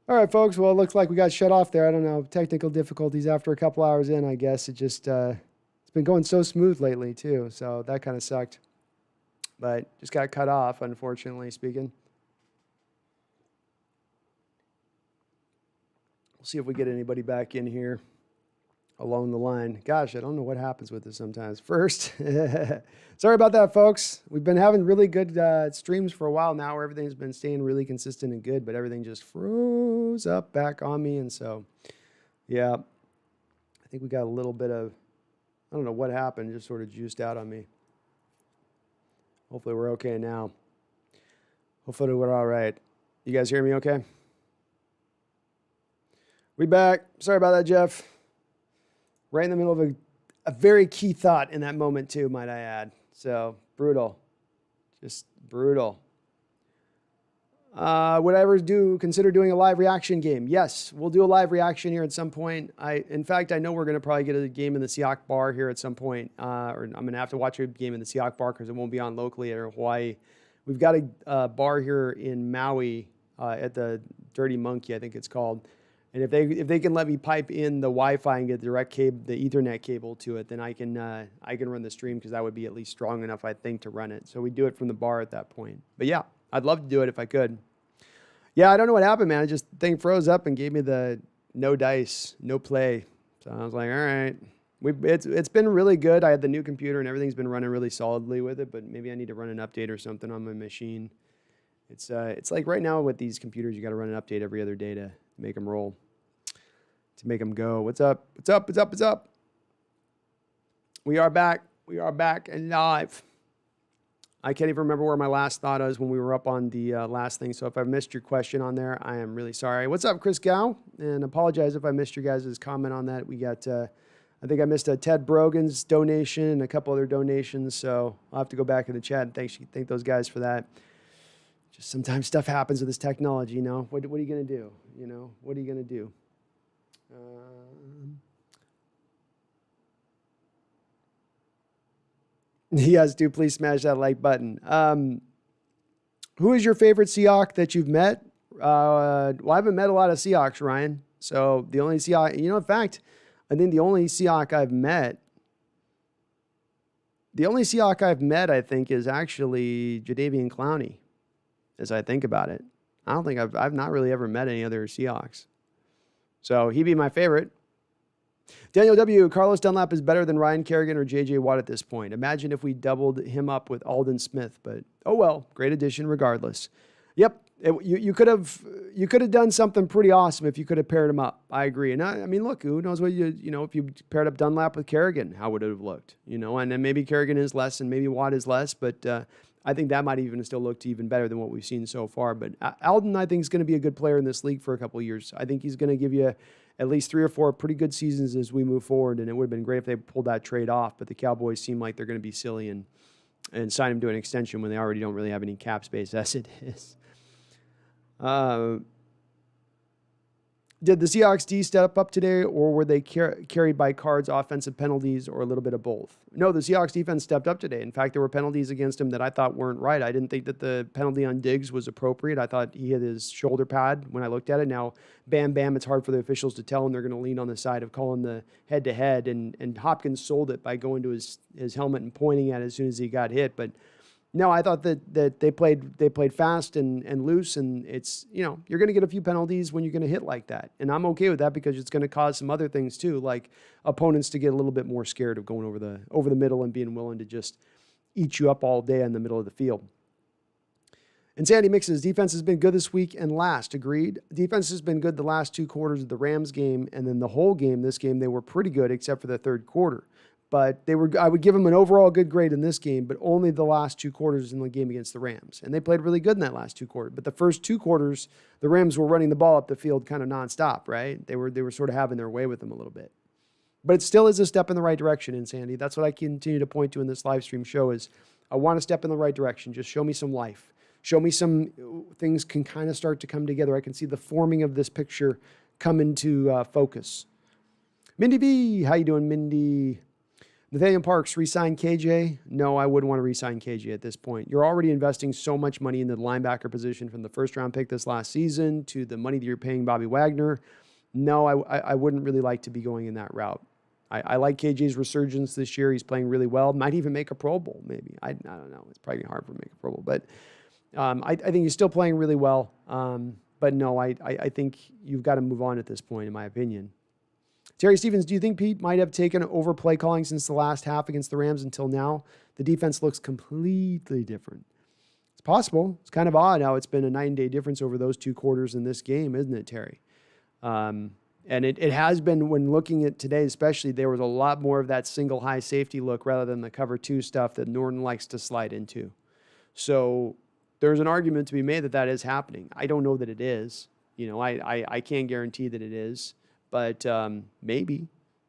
All right, folks. Well, it looks like we got shut off there. I don't know. Technical difficulties after a couple hours in, I guess. It just, it's been going so smooth lately, too. So that kind of sucked. But just got cut off, unfortunately speaking. We'll see if we get anybody back in here along the line. Gosh, I don't know what happens with this sometimes. First, sorry about that, folks. We've been having really good streams for a while now where everything's been staying really consistent and good, but everything just froze up back on me. And so, yeah, I think we got a little bit of, I don't know what happened, just sort of juiced out on me. Hopefully we're okay now. Hopefully we're all right. You guys hear me okay? We back. Sorry about that, Jeff. Right in the middle of a very key thought in that moment, too, might I add. So, brutal. Just brutal. Would I ever consider doing a live reaction game? Yes, we'll do a live reaction here at some point. In fact, I know we're going to probably get a game in the Seahawks bar here at some point. Or I'm going to have to watch a game in the Seahawks bar because it won't be on locally at Hawaii. We've got a bar here in Maui at the Dirty Monkey, I think it's called. And if they can let me pipe in the Wi-Fi and get the direct cable, the Ethernet cable to it, then I can run the stream because that would be at least strong enough, I think, to run it. So we do it from the bar at that point. But yeah, I'd love to do it if I could. Yeah, I don't know what happened, man. The thing froze up and gave me the no dice, no play. So I was like, all right. It's been really good. I had the new computer and everything's been running really solidly with it, but maybe I need to run an update or something on my machine. It's like right now with these computers, you got to run an update every other day to make them roll, to make them go. What's up? What's up? What's up? What's up? We are back. We are back and live. I can't even remember where my last thought was when we were up on the last thing. So if I missed your question on there, I am really sorry. What's up, Chris Gow? And apologize if I missed your guys' comment on that. We got, I think I missed Ted Brogan's donation and a couple other donations. So I'll have to go back in the chat and thank those guys for that. Just sometimes stuff happens with this technology, you know. What are you going to do? You know, what are you going to do? Yes, do please smash that like button. Who is your favorite Seahawk that you've met? Well, I haven't met a lot of Seahawks, Ryan. So the only Seahawk, in fact, I think the only Seahawk I've met, I think, is actually Jadeveon Clowney, as I think about it. I don't think I've not really ever met any other Seahawks. So he'd be my favorite. Daniel W., Carlos Dunlap is better than Ryan Kerrigan or J.J. Watt at this point. Imagine if we doubled him up with Aldon Smith, but oh well, great addition regardless. Yep, you could have done something pretty awesome if you could have paired him up. I agree. And I mean, look, who knows what if you paired up Dunlap with Kerrigan, how would it have looked? And then maybe Kerrigan is less and maybe Watt is less, but I think that might even still looked even better than what we've seen so far. But Aldon, I think, is going to be a good player in this league for a couple of years. I think he's going to give you at least 3 or 4 pretty good seasons as we move forward, and it would have been great if they pulled that trade off, but the Cowboys seem like they're going to be silly and sign him to an extension when they already don't really have any cap space as it is. Did the Seahawks D step up today, or were they carried by Cards' offensive penalties, or a little bit of both? No, the Seahawks defense stepped up today. In fact, there were penalties against him that I thought weren't right. I didn't think that the penalty on Diggs was appropriate. I thought he hit his shoulder pad when I looked at it. Now, bam, it's hard for the officials to tell, and they're going to lean on the side of calling the head-to-head, and Hopkins sold it by going to his helmet and pointing at it as soon as he got hit, but no, I thought that they played fast and loose, and it's, you're going to get a few penalties when you're going to hit like that. And I'm okay with that because it's going to cause some other things too, like opponents to get a little bit more scared of going over the middle and being willing to just eat you up all day in the middle of the field. And Sandy Mixes, defense has been good this week and last. Agreed. Defense has been good the last 2 quarters of the Rams game, and then the whole game, this game, they were pretty good except for the third quarter. But I would give them an overall good grade in this game, but only the last 2 quarters in the game against the Rams. And they played really good in that last 2 quarters. But the first 2 quarters, the Rams were running the ball up the field kind of nonstop, right? They were sort of having their way with them a little bit. But it still is a step in the right direction, and Sandy, that's what I continue to point to in this live stream show is I want to step in the right direction. Just show me some life. Show me some things can kind of start to come together. I can see the forming of this picture come into focus. Mindy B, how you doing, Mindy? Nathaniel Parks, re-sign KJ? No, I wouldn't want to re-sign KJ at this point. You're already investing so much money in the linebacker position from the first-round pick this last season to the money that you're paying Bobby Wagner. No, I wouldn't really like to be going in that route. I like KJ's resurgence this year. He's playing really well. Might even make a Pro Bowl, maybe. I don't know. It's probably hard for him to make a Pro Bowl. But I think he's still playing really well. But no, I think you've got to move on at this point, in my opinion. Terry Stevens, do you think Pete might have taken over play calling since the last half against the Rams until now? The defense looks completely different. It's possible. It's kind of odd how it's been a night and day difference over those 2 quarters in this game, isn't it, Terry? And it has been, when looking at today especially, there was a lot more of that single high safety look rather than the cover 2 stuff that Norton likes to slide into. So there's an argument to be made that that is happening. I don't know that it is. You know, I can't guarantee that it is, but maybe,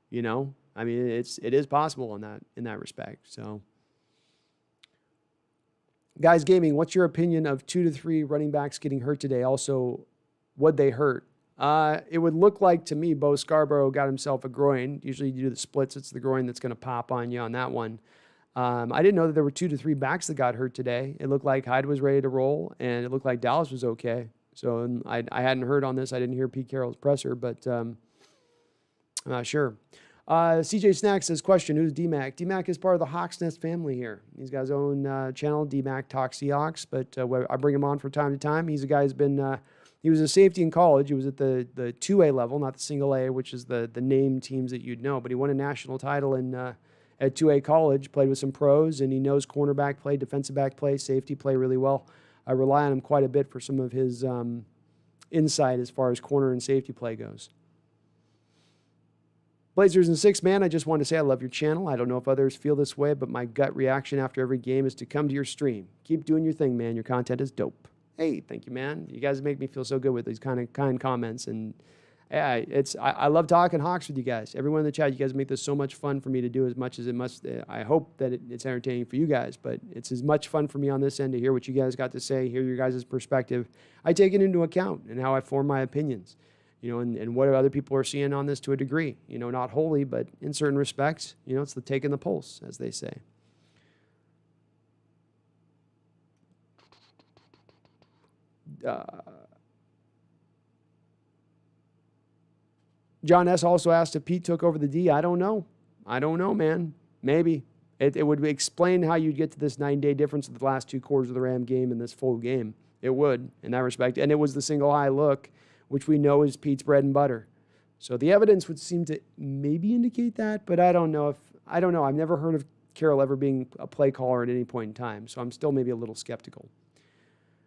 you know. I mean, it is possible in that respect. So, Guys Gaming, what's your opinion of 2 to 3 running backs getting hurt today? Also, would they hurt? It would look like to me Bo Scarborough got himself a groin. Usually you do the splits, it's the groin that's going to pop on you on that one. I didn't know that there were 2 to 3 backs that got hurt today. It looked like Hyde was ready to roll, and it looked like Dallas was okay. So I hadn't heard on this. I didn't hear Pete Carroll's presser, but I'm not sure. CJ Snack says, question, who's DMAC? DMAC is part of the Hawks Nest family here. He's got his own channel, DMAC Talk Seahawks, but I bring him on from time to time. He's a guy who's been... he was a safety in college. He was at the 2A level, not the single A, which is the name teams that you'd know. But he won a national title at 2A college, played with some pros, and he knows cornerback play, defensive back play, safety play really well. I rely on him quite a bit for some of his insight as far as corner and safety play goes. Blazers and 6 man, I just want to say I love your channel. I don't know if others feel this way, but my gut reaction after every game is to come to your stream. Keep doing your thing, man. Your content is dope. Hey, thank you, man. You guys make me feel so good with these kind comments. And yeah, I love talking Hawks with you guys. Everyone in the chat, you guys make this so much fun for me to do as much as it must. I hope that it's entertaining for you guys, but it's as much fun for me on this end to hear what you guys got to say, hear your guys' perspective. I take it into account and how I form my opinions, you know, and what other people are seeing on this to a degree. You know, not wholly, but in certain respects, you know, it's the taking the pulse, as they say. John S. also asked if Pete took over the D. I don't know. I don't know, man. Maybe. It would explain how you'd get to this 9-day difference of the last 2 quarters of the Ram game and this full game. It would, in that respect. And it was the single high look, which we know is Pete's bread and butter. So the evidence would seem to maybe indicate that, but I don't know. I've never heard of Carroll ever being a play caller at any point in time, so I'm still maybe a little skeptical.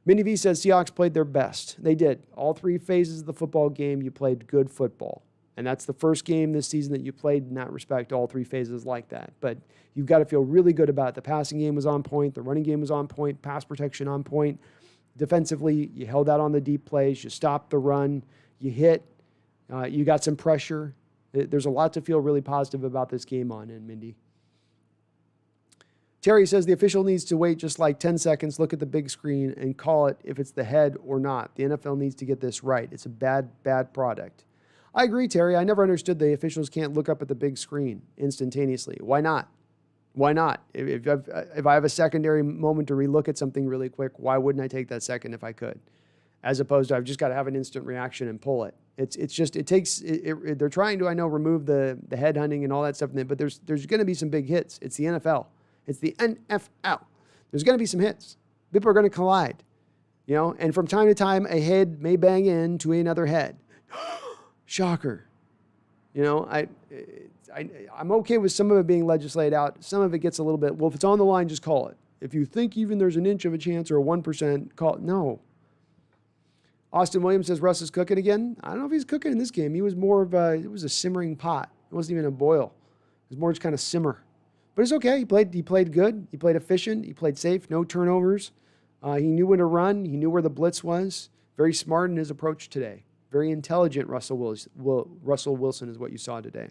Minnie V says Seahawks played their best. They did. All 3 phases of the football game, you played good football. And that's the first game this season that you played in that respect, all 3 phases like that. But you've got to feel really good about it. The passing game was on point. The running game was on point. Pass protection on point. Defensively, you held out on the deep plays. You stopped the run. You hit. You got some pressure. There's a lot to feel really positive about this game on, and Mindy. Terry says the official needs to wait just like 10 seconds, look at the big screen, and call it if it's the head or not. The NFL needs to get this right. It's a bad product. I agree, Terry. I never understood the officials can't look up at the big screen instantaneously. Why not? Why not? If I have a secondary moment to relook at something really quick, why wouldn't I take that second if I could? As opposed to I've just got to have an instant reaction and pull it. They're trying to, I know, remove the head hunting and all that stuff, but there's going to be some big hits. It's the NFL. It's the NFL. There's going to be some hits. People are going to collide, you know, and from time to time, a head may bang into another head. Shocker. You know, I'm okay with some of it being legislated out. Some of it gets a little bit, well, if it's on the line, just call it. If you think even there's an inch of a chance or a 1%, call it. No. Austin Williams says Russ is cooking again. I don't know if he's cooking in this game. He was more of it was a simmering pot. It wasn't even a boil. It was more just kind of simmer. But it's okay. He played good. He played efficient. He played safe. No turnovers. He knew when to run. He knew where the blitz was. Very smart in his approach today. Very intelligent Russell Wilson is what you saw today.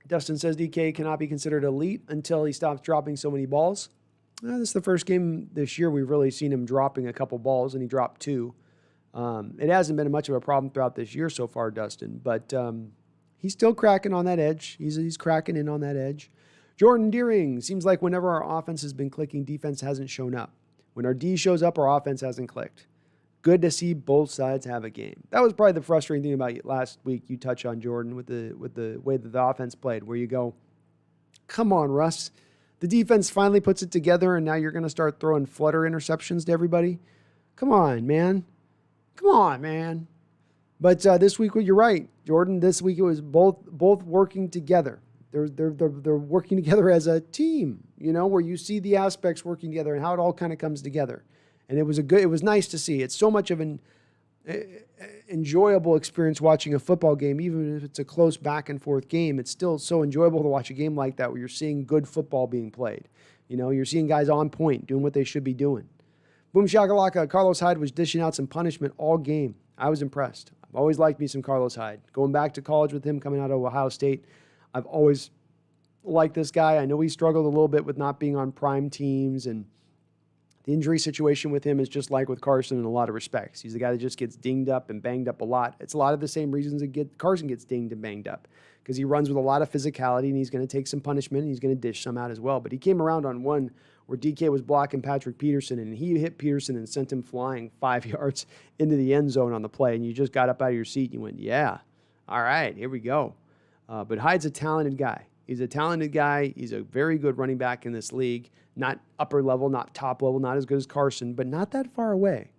Dustin says DK cannot be considered elite until he stops dropping so many balls. This is the first game this year we've really seen him dropping a couple balls, and he dropped 2. It hasn't been much of a problem throughout this year so far, Dustin, but he's still cracking on that edge. He's cracking in on that edge. Jordan Deering, seems like whenever our offense has been clicking, defense hasn't shown up. When our D shows up, our offense hasn't clicked. Good to see both sides have a game. That was probably the frustrating thing about last week. You touch on Jordan with the way that the offense played, where you go, come on, Russ. The defense finally puts it together, and now you're going to start throwing flutter interceptions to everybody. Come on, man. Come on, man. But this week, you're right, Jordan. This week it was both working together. They're working together as a team, where you see the aspects working together and how it all kind of comes together. And it was nice to see. It's so much of an enjoyable experience watching a football game, even if it's a close back and forth game. It's still so enjoyable to watch a game like that where you're seeing good football being played. You're seeing guys on point doing what they should be doing. Boom shakalaka, Carlos Hyde was dishing out some punishment all game. I was impressed. I've always liked me some Carlos Hyde. Going back to college with him coming out of Ohio State, I've always liked this guy. I know he struggled a little bit with not being on prime teams, and the injury situation with him is just like with Carson in a lot of respects. He's the guy that just gets dinged up and banged up a lot. It's a lot of the same reasons that Carson gets dinged and banged up, because he runs with a lot of physicality, and he's going to take some punishment, and he's going to dish some out as well. But he came around on one where DK was blocking Patrick Peterson, and he hit Peterson and sent him flying 5 yards into the end zone on the play, and you just got up out of your seat and you went, yeah, all right, here we go. But Hyde's a talented guy. He's a talented guy. He's a very good running back in this league. Not upper level, not top level, not as good as Carson, but not that far away.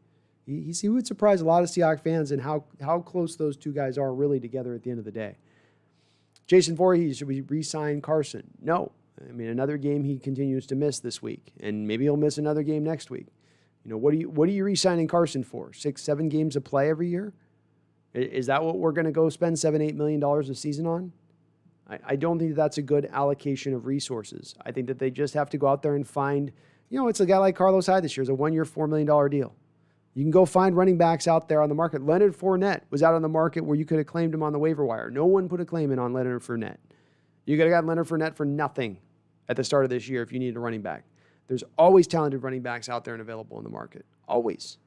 He would surprise a lot of Seahawks fans in how close those two guys are really together at the end of the day. Jason Voorhees, should we re-sign Carson? No. I mean, another game he continues to miss this week, and maybe he'll miss another game next week. What are you re-signing Carson for? 6, 7 games of play every year? Is that what we're going to go spend $7, $8 million a season on? I don't think that's a good allocation of resources. I think that they just have to go out there and find, it's a guy like Carlos Hyde this year. It's a 1-year, $4 million deal. You can go find running backs out there on the market. Leonard Fournette was out on the market where you could have claimed him on the waiver wire. No one put a claim in on Leonard Fournette. You could have got Leonard Fournette for nothing at the start of this year if you needed a running back. There's always talented running backs out there and available in the market. Always.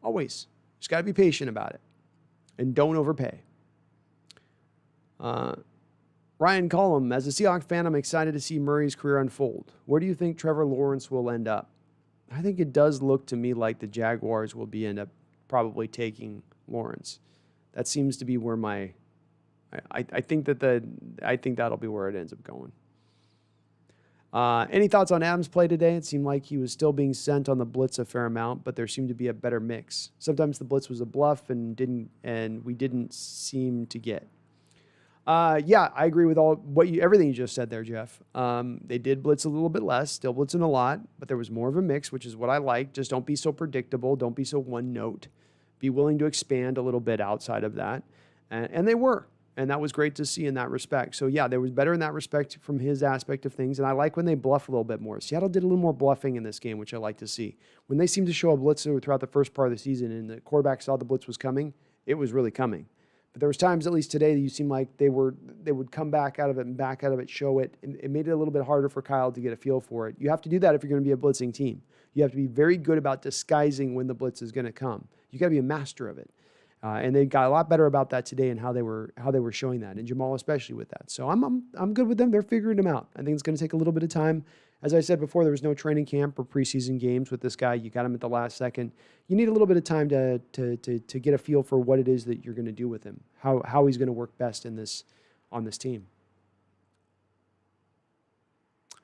Always. Just got to be patient about it. And don't overpay. Ryan Cullum, as a Seahawks fan, I'm excited to see Murray's career unfold. Where do you think Trevor Lawrence will end up? I think it does look to me like the Jaguars will end up probably taking Lawrence. That seems to be where I think that'll be where it ends up going. Any thoughts on Adams' play today? It seemed like he was still being sent on the blitz a fair amount, but there seemed to be a better mix. Sometimes the blitz was a bluff and we didn't seem to get. Yeah, I agree with everything you just said there, Jeff. They did blitz a little bit less, still blitzing a lot, but there was more of a mix, which is what I like. Just don't be so predictable. Don't be so one note. Be willing to expand a little bit outside of that. And they were. And that was great to see in that respect. So, yeah, there was better in that respect from his aspect of things. And I like when they bluff a little bit more. Seattle did a little more bluffing in this game, which I like to see. When they seemed to show a blitz throughout the first part of the season and the quarterback saw the blitz was coming, it was really coming. But there was times, at least today, that you seemed like they would come back out of it and back out of it, show it. And it made it a little bit harder for Kyle to get a feel for it. You have to do that if you're going to be a blitzing team. You have to be very good about disguising when the blitz is going to come. You got to be a master of it. And they got a lot better about that today and how they were showing that, and Jamal especially with that. So I'm good with them. They're figuring them out. I think it's going to take a little bit of time. As I said before, there was no training camp or preseason games with this guy. You got him at the last second. You need a little bit of time to get a feel for what it is that you're going to do with him, how he's going to work best on this team.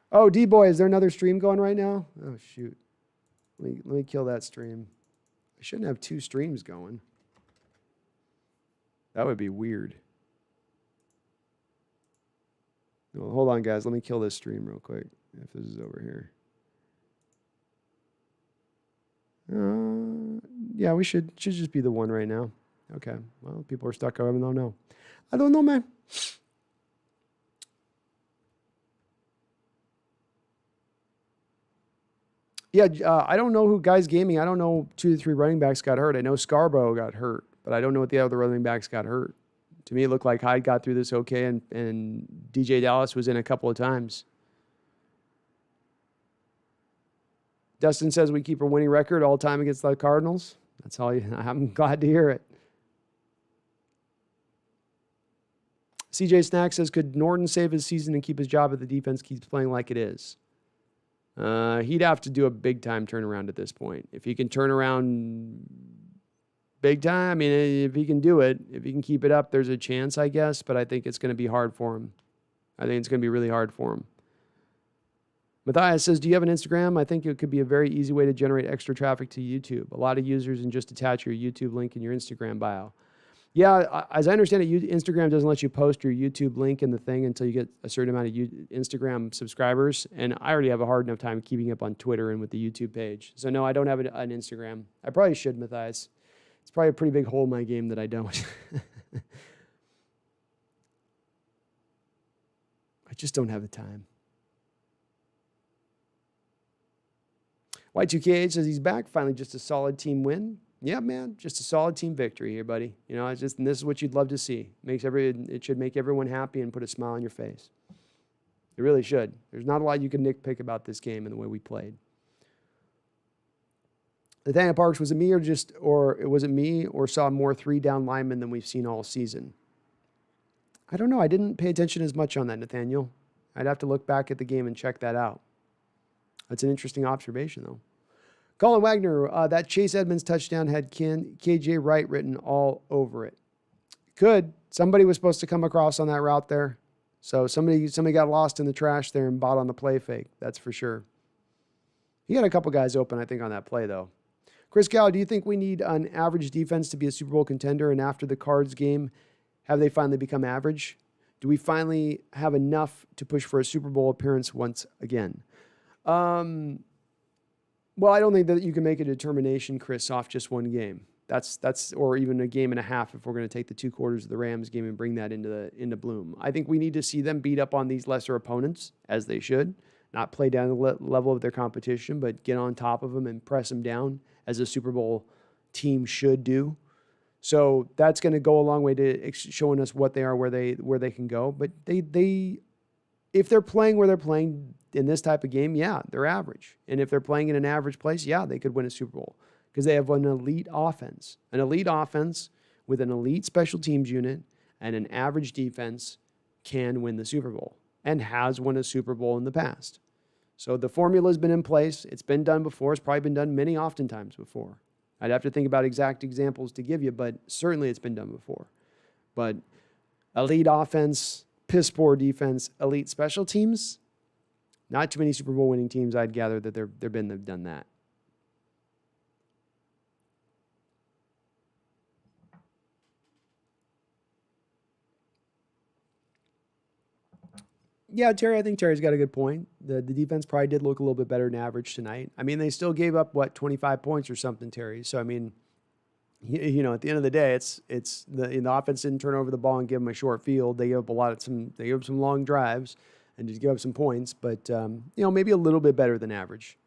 Oh, D-Boy, is there another stream going right now? Oh, shoot. Let me kill that stream. I shouldn't have 2 streams going. That would be weird. Well, hold on, guys. Let me kill this stream real quick, if this is over here. Yeah, we should just be the one right now. Okay. Well, people are stuck. I don't know. I don't know, man. Yeah, I don't know who Guys Gaming. I don't know 2 to 3 running backs got hurt. I know Scarborough got hurt, but I don't know what the other running backs got hurt. To me, it looked like Hyde got through this okay, and DJ Dallas was in a couple of times. Dustin says we keep a winning record all time against the Cardinals. That's all. I'm glad to hear it. CJ Snack says, could Norton save his season and keep his job if the defense keeps playing like it is? He'd have to do a big-time turnaround at this point. If he can turn around big time, I mean, if he can do it, if he can keep it up, there's a chance, I guess, but I think it's going to be hard for him. I think it's going to be really hard for him. Matthias says, do you have an Instagram? I think it could be a very easy way to generate extra traffic to YouTube. A lot of users and just attach your YouTube link in your Instagram bio. Yeah, as I understand it, Instagram doesn't let you post your YouTube link in the thing until you get a certain amount of Instagram subscribers. And I already have a hard enough time keeping up on Twitter and with the YouTube page. So no, I don't have an Instagram. I probably should, Matthias. It's probably a pretty big hole in my game that I don't. I just don't have the time. Y2KH says he's back. Finally, just a solid team win. Yeah, man, just a solid team victory here, buddy. You know, it's just, and this is what you'd love to see. It should make everyone happy and put a smile on your face. It really should. There's not a lot you can nitpick about this game and the way we played. Nathaniel Parks, was it me or saw more 3-down linemen than we've seen all season? I don't know. I didn't pay attention as much on that, Nathaniel. I'd have to look back at the game and check that out. That's an interesting observation, though. Colin Wagner, that Chase Edmonds touchdown had KJ Wright written all over it. Could. Somebody was supposed to come across on that route there. So somebody got lost in the trash there and bought on the play fake. That's for sure. He had a couple guys open, I think, on that play, though. Chris Gow, do you think we need an average defense to be a Super Bowl contender? And after the Cards game, have they finally become average? Do we finally have enough to push for a Super Bowl appearance once again? Well, I don't think that you can make a determination, Chris, off just one game. That's or even a game and a half if we're going to take the 2 quarters of the Rams game and bring that into bloom. I think we need to see them beat up on these lesser opponents, as they should, not play down the level of their competition, but get on top of them and press them down as a Super Bowl team should do. So that's going to go a long way to showing us what they are, where they can go. But they if they're playing where they're playing in this type of game, yeah, they're average. And if they're playing in an average place, yeah, they could win a Super Bowl because they have an elite offense. An elite offense with an elite special teams unit and an average defense can win the Super Bowl and has won a Super Bowl in the past. So the formula has been in place. It's been done before. It's probably been done many oftentimes before. I'd have to think about exact examples to give you, but certainly it's been done before. But elite offense, piss poor defense, elite special teams, not too many Super Bowl winning teams I'd gather that they've done that. Yeah, Terry, I think Terry's got a good point. The defense probably did look a little bit better than average tonight. I mean, they still gave up, 25 points or something, Terry. So, I mean, you know, at the end of the day, it's the offense didn't turn over the ball and give them a short field. They gave up they gave up some long drives and just give up some points, but, maybe a little bit better than average.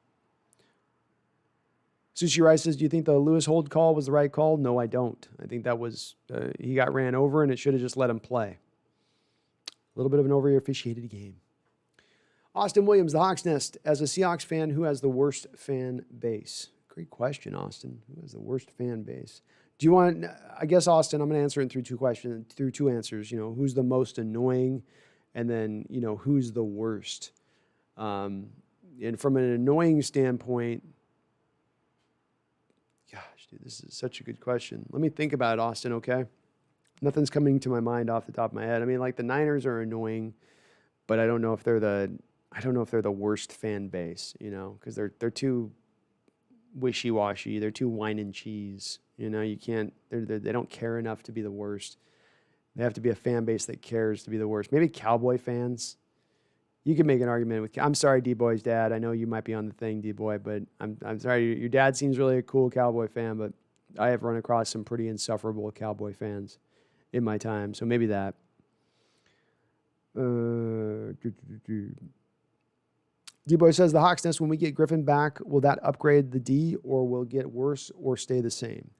Sushi Rice says, do you think the Lewis hold call was the right call? No, I don't. I think that was, he got ran over and it should have just let him play. A little bit of an over-officiated game. Austin Williams, the Hawks Nest. As a Seahawks fan, who has the worst fan base? Great question, Austin. Who has the worst fan base? Do you want, I guess, Austin, I'm going to answer it through two answers. You know, who's the most annoying? And then, who's the worst? And from an annoying standpoint, gosh, dude, this is such a good question. Let me think about it, Austin, okay? Nothing's coming to my mind off the top of my head. I mean, like the Niners are annoying, but I don't know if they're the worst fan base, because they're too wishy-washy. They're too wine and cheese. You can't. They don't care enough to be the worst. They have to be a fan base that cares to be the worst. Maybe Cowboy fans. You can make an argument with. I'm sorry, D-Boy's dad. I know you might be on the thing, D-Boy, but I'm sorry. Your dad seems really a cool Cowboy fan, but I have run across some pretty insufferable Cowboy fans in my time, so maybe that. D-Boy says, the Hawks Nest, when we get Griffin back, will that upgrade the D, or will it get worse or stay the same?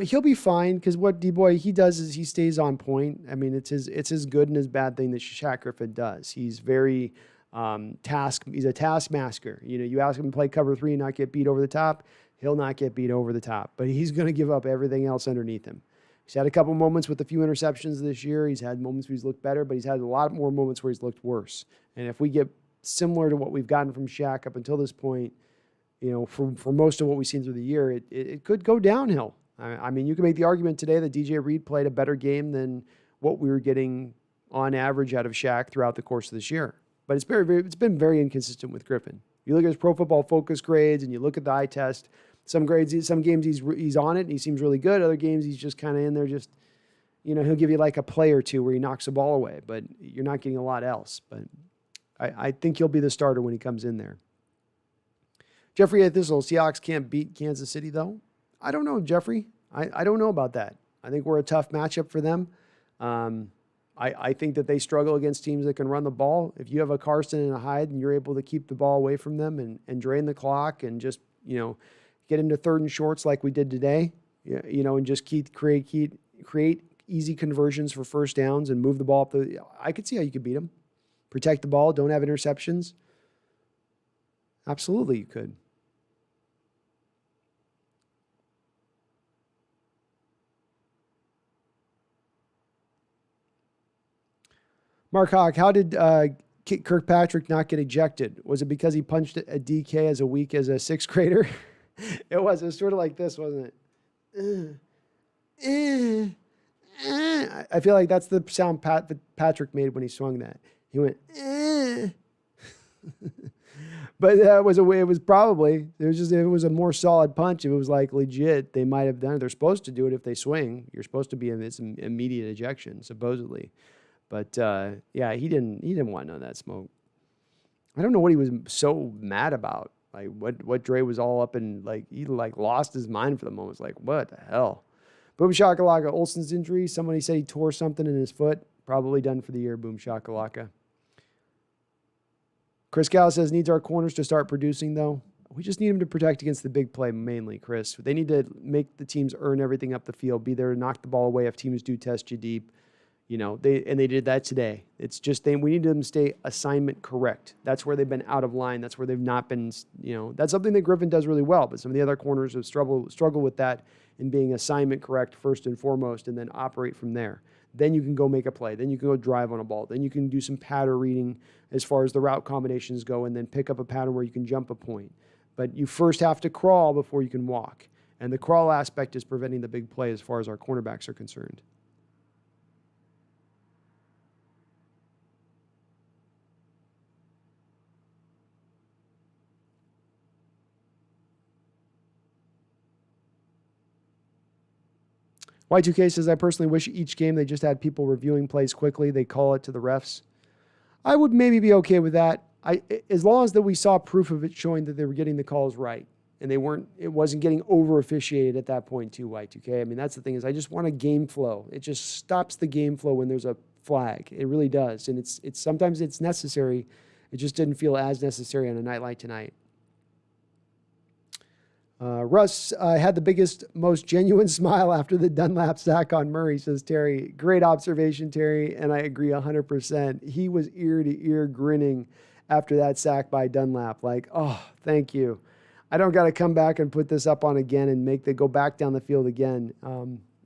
He'll be fine, because what D-Boy, he does is he stays on point. I mean, it's his good and his bad thing that Shaq Griffin does. He's very he's a taskmaster. You ask him to play cover 3 and not get beat over the top, he'll not get beat over the top, but he's going to give up everything else underneath him. He's had a couple moments with a few interceptions this year. He's had moments where he's looked better, but he's had a lot more moments where he's looked worse. And if we get similar to what we've gotten from Shaq up until this point, for most of what we've seen through the year, it could go downhill. I mean, you can make the argument today that DJ Reed played a better game than what we were getting on average out of Shaq throughout the course of this year. But it's been very inconsistent with Griffin. You look at his Pro Football Focus grades and you look at the eye test. Some games he's on it and he seems really good. Other games he's just kind of in there, just he'll give you like a play or two where he knocks the ball away, but you're not getting a lot else. But I think he'll be the starter when he comes in there. Jeffrey Thistle, Seahawks can't beat Kansas City though. I don't know, Jeffrey. I don't know about that. I think we're a tough matchup for them. I think that they struggle against teams that can run the ball. If you have a Carson and a Hyde and you're able to keep the ball away from them and drain the clock and just, get into third and shorts like we did today, and just create easy conversions for first downs and move the ball up. I could see how you could beat them. Protect the ball, don't have interceptions. Absolutely, you could. Mark Hawk, how did Kirkpatrick not get ejected? Was it because he punched a DK as weak as a sixth grader? It was sort of like this, wasn't it? I feel like that's the sound Patrick made when he swung that. He went, But it was a more solid punch. If it was like legit, they might have done it. They're supposed to do it if they swing. You're supposed to be in this immediate ejection, supposedly. But he didn't want none of that smoke. I don't know what he was so mad about. Like what Dre was all up in, like he lost his mind for the moment. It's like, what the hell? Boom shakalaka. Olsen's injury. Somebody said he tore something in his foot. Probably done for the year. Boom shakalaka. Chris Gal says needs our corners to start producing though. We just need them to protect against the big play mainly, Chris. They need to make the teams earn everything up the field. Be there to knock the ball away if teams do test you deep. They did that today. It's just we need them to stay assignment correct. That's where they've been out of line. That's where they've not been, that's something that Griffin does really well. But some of the other corners have struggled with that in being assignment correct first and foremost and then operate from there. Then you can go make a play. Then you can go drive on a ball. Then you can do some pattern reading as far as the route combinations go and then pick up a pattern where you can jump a point. But you first have to crawl before you can walk. And the crawl aspect is preventing the big play as far as our cornerbacks are concerned. Y2K says, I personally wish each game they just had people reviewing plays quickly. They call it to the refs. I would maybe be okay with that. As long as that we saw proof of it showing that they were getting the calls right and it wasn't getting over officiated at that point too, Y2K. I mean, that's the thing is I just want a game flow. It just stops the game flow when there's a flag. It really does. And it's sometimes it's necessary. It just didn't feel as necessary on a night like tonight. Russ had the biggest, most genuine smile after the Dunlap sack on Murray, says Terry. Great observation, Terry, and I agree 100%. He was ear to ear grinning after that sack by Dunlap. Like, oh, thank you. I don't got to come back and put this up on again and go back down the field again.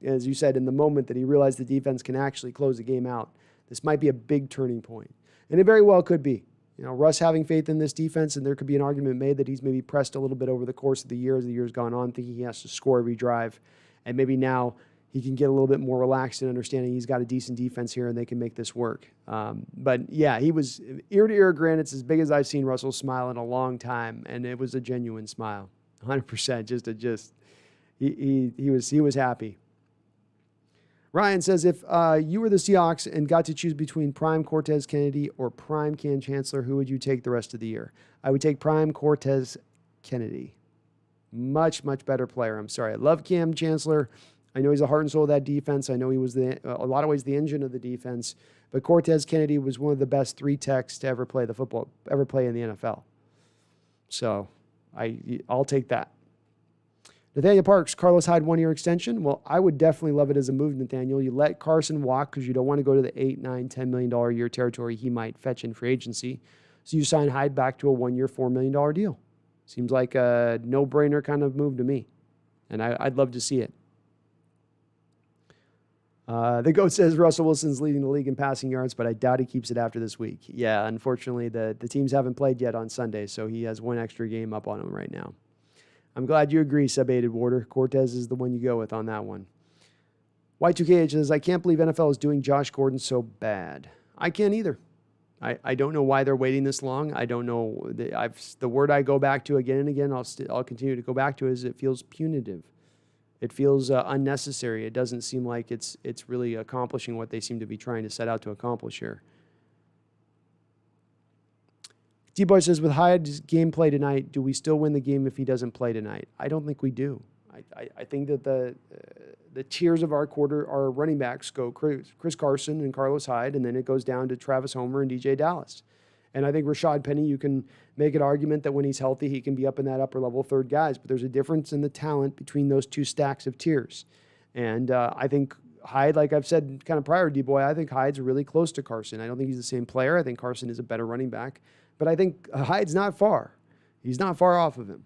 As you said, in the moment that he realized the defense can actually close the game out, this might be a big turning point. And it very well could be. Russ having faith in this defense, and there could be an argument made that he's maybe pressed a little bit over the course of the year as the year's gone on, thinking he has to score every drive. And maybe now he can get a little bit more relaxed in understanding he's got a decent defense here and they can make this work. But yeah, he was ear-to-ear grin. It's as big as I've seen Russell smile in a long time, and it was a genuine smile, 100%. He was happy. Ryan says, if you were the Seahawks and got to choose between Prime Cortez Kennedy or Prime Cam Chancellor, who would you take the rest of the year? I would take Prime Cortez Kennedy. Much, much better player. I'm sorry. I love Cam Chancellor. I know he's the heart and soul of that defense. I know he was a lot of ways the engine of the defense. But Cortez Kennedy was one of the best three techs to ever play in the NFL. So I'll take that. Nathaniel Parks, Carlos Hyde 1-year extension. Well, I would definitely love it as a move, Nathaniel. You let Carson walk because you don't want to go to the $8, $9, $10 million a year territory he might fetch in free agency. So you sign Hyde back to a 1-year, $4 million deal. Seems like a no-brainer kind of move to me. And I'd love to see it. The GOAT says Russell Wilson's leading the league in passing yards, but I doubt he keeps it after this week. Yeah, unfortunately, the teams haven't played yet on Sunday, so he has one extra game up on him right now. I'm glad you agree, Sub-Aided Warder. Cortez is the one you go with on that one. Y2KH says, I can't believe NFL is doing Josh Gordon so bad. I can't either. I don't know why they're waiting this long. I don't know. The word I go back to again and again, I'll continue to go back to is it feels punitive. It feels unnecessary. It doesn't seem like it's really accomplishing what they seem to be trying to set out to accomplish here. T-Boy says, with Hyde's gameplay tonight, do we still win the game if he doesn't play tonight? I don't think we do. I think that the tiers of our running backs go Chris Carson and Carlos Hyde, and then it goes down to Travis Homer and DJ Dallas. And I think Rashad Penny, you can make an argument that when he's healthy, he can be up in that upper level third guys, but there's a difference in the talent between those two stacks of tiers. And I think Hyde, like I've said kind of prior, D-Boy, I think Hyde's really close to Carson. I don't think he's the same player. I think Carson is a better running back, but I think Hyde's not far. He's not far off of him.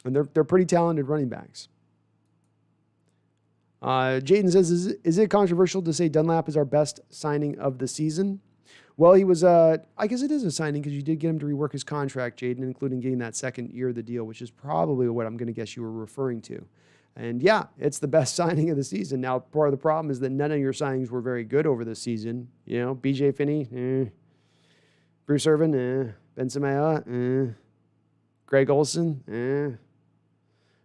And they're pretty talented running backs. Jaden says, is it controversial to say Dunlap is our best signing of the season? Well, he was, I guess it is a signing because you did get him to rework his contract, Jaden, including getting that second year of the deal, which is probably what I'm going to guess you were referring to. And yeah, it's the best signing of the season. Now, part of the problem is that none of your signings were very good over the season. You know, BJ Finney, Bruce Irvin, Ben Samaya, Greg Olson,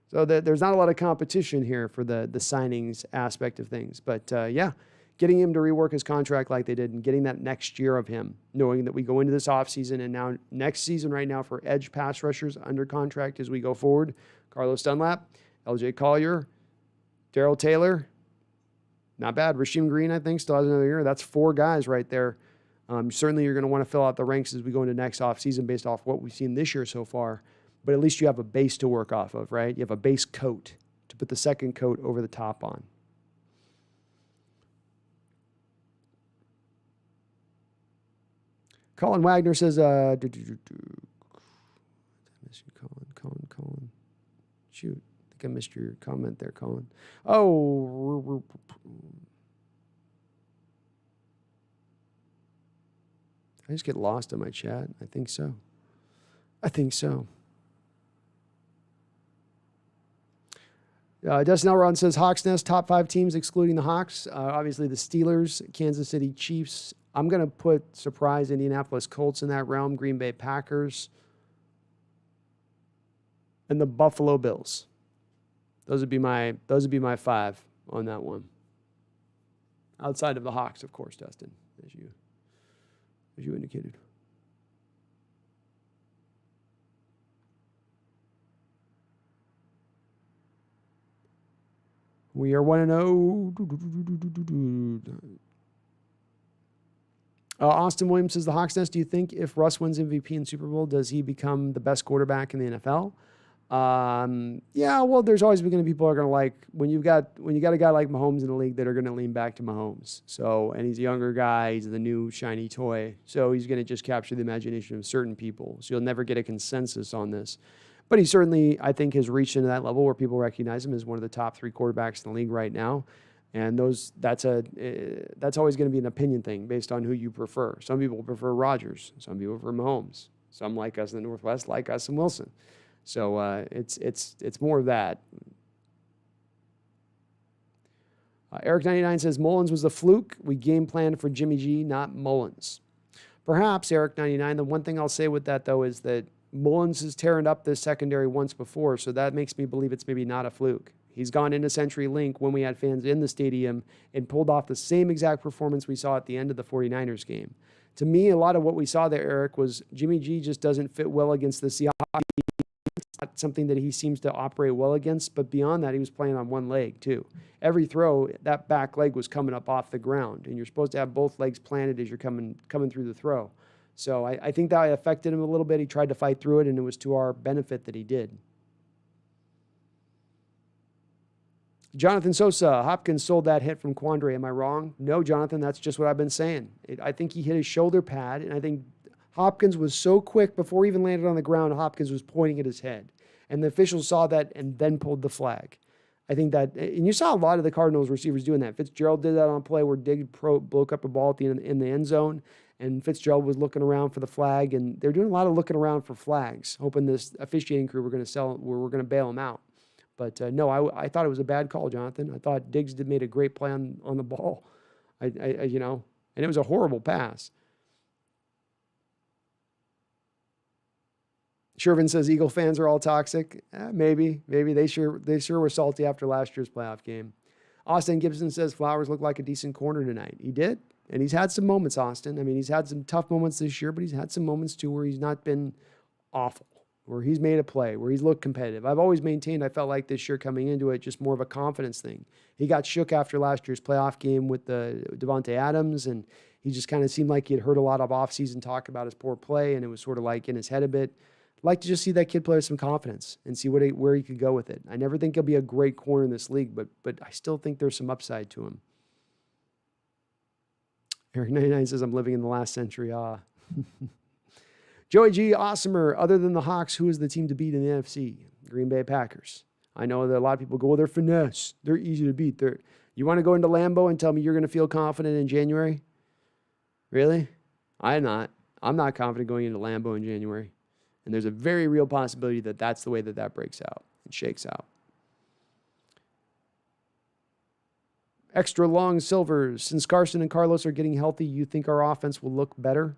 So there's not a lot of competition here for the signings aspect of things. But yeah, getting him to rework his contract like they did and getting that next year of him, knowing that we go into this offseason and now next season right now for edge pass rushers under contract as we go forward, Carlos Dunlap, LJ Collier, Darrell Taylor, not bad. Rasheem Green, I think, still has another year. That's 4 guys right there. Certainly you're going to want to fill out the ranks as we go into next offseason based off what we've seen this year so far. But at least you have a base to work off of, right? You have a base coat to put the second coat over the top on. Colin Wagner says, Colin. Shoot, I think I missed your comment there, Colin. Oh, I just get lost in my chat. I think so. Dustin Elrod says, Hawks Nest, top 5 teams excluding the Hawks. Obviously the Steelers, Kansas City Chiefs. I'm going to put surprise Indianapolis Colts in that realm, Green Bay Packers, and the Buffalo Bills. Those would be my 5 on that one. Outside of the Hawks, of course, Dustin, as you indicated. We are 1-0. Austin Williams says, the Hawks Nest, do you think if Russ wins MVP in Super Bowl, does he become the best quarterback in the NFL? Yeah, well, there's always going to be people who are going to like, when you got a guy like Mahomes in the league that are going to lean back to Mahomes. So, and he's a younger guy, he's the new shiny toy. So he's going to just capture the imagination of certain people. So you'll never get a consensus on this. But he certainly, I think, has reached into that level where people recognize him as one of the top 3 quarterbacks in the league right now. And that's always going to be an opinion thing based on who you prefer. Some people prefer Rodgers. Some people prefer Mahomes. Some like us in the Northwest, like us in Wilson. So it's more of that. Eric99 says, Mullins was the fluke. We game planned for Jimmy G, not Mullins. Perhaps, Eric99. The one thing I'll say with that, though, is that Mullins has tearing up the secondary once before, so that makes me believe it's maybe not a fluke. He's gone into CenturyLink when we had fans in the stadium and pulled off the same exact performance we saw at the end of the 49ers game. To me, a lot of what we saw there, Eric, was Jimmy G just doesn't fit well against the Seahawks. It's not something that he seems to operate well against, but beyond that, he was playing on one leg, too. Every throw, that back leg was coming up off the ground, and you're supposed to have both legs planted as you're coming through the throw. So I think that affected him a little bit. He tried to fight through it, and it was to our benefit that he did. Jonathan Sosa, Hopkins sold that hit from Quandre. Am I wrong? No, Jonathan, that's just what I've been saying. I think he hit his shoulder pad, and I think Hopkins was so quick before he even landed on the ground, Hopkins was pointing at his head. And the officials saw that and then pulled the flag. I think that, and you saw a lot of the Cardinals receivers doing that. Fitzgerald did that on a play where Diggs broke up a ball in the end zone, and Fitzgerald was looking around for the flag, and they're doing a lot of looking around for flags, hoping this officiating crew were going to bail them out. But no, I thought it was a bad call, Jonathan. I thought Diggs made a great play on the ball. And it was a horrible pass. Shervin says Eagle fans are all toxic. Maybe they sure were salty after last year's playoff game. Austin Gibson says Flowers looked like a decent corner tonight. He did, and he's had some moments, Austin. I mean, he's had some tough moments this year, but he's had some moments too where he's not been awful, where he's made a play, where he's looked competitive. I've always maintained I felt like this year coming into it just more of a confidence thing. He got shook after last year's playoff game with the Devontae Adams, and he just kind of seemed like he had heard a lot of offseason talk about his poor play, and it was sort of like in his head a bit. I'd like to just see that kid play with some confidence and see where he could go with it. I never think he'll be a great corner in this league, but I still think there's some upside to him. Eric 99 says, I'm living in the last century. Joey G. Awesomer, other than the Hawks, who is the team to beat in the NFC? Green Bay Packers. I know that a lot of people go, well, they're finesse. They're easy to beat. You want to go into Lambeau and tell me you're going to feel confident in January? Really? I'm not. I'm not confident going into Lambeau in January. And there's a very real possibility that that's the way that breaks out and shakes out. Extra long silvers. Since Carson and Carlos are getting healthy, you think our offense will look better?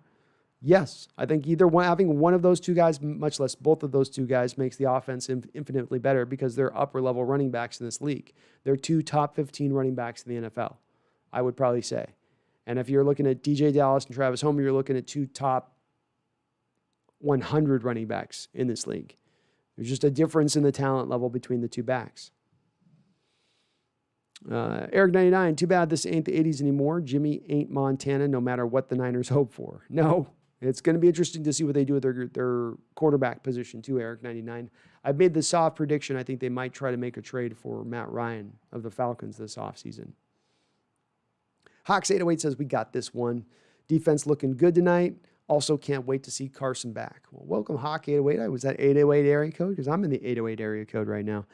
Yes. I think having one of those two guys, much less both of those two guys, makes the offense infinitely better because they're upper-level running backs in this league. They're two top 15 running backs in the NFL, I would probably say. And if you're looking at DJ Dallas and Travis Homer, you're looking at two top 100 running backs in this league. There's just a difference in the talent level between the two backs. Eric 99, too bad this ain't the 80s anymore. Jimmy ain't Montana, no matter what the Niners hope for. No, it's going to be interesting to see what they do with their quarterback position too, Eric 99. I've made the soft prediction. I think they might try to make a trade for Matt Ryan of the Falcons this offseason. Hawks 808 says, we got this one. Defense looking good tonight. Also can't wait to see Carson back. Well, welcome, Hawk 808. I was that 808 area code because I'm in the 808 area code right now.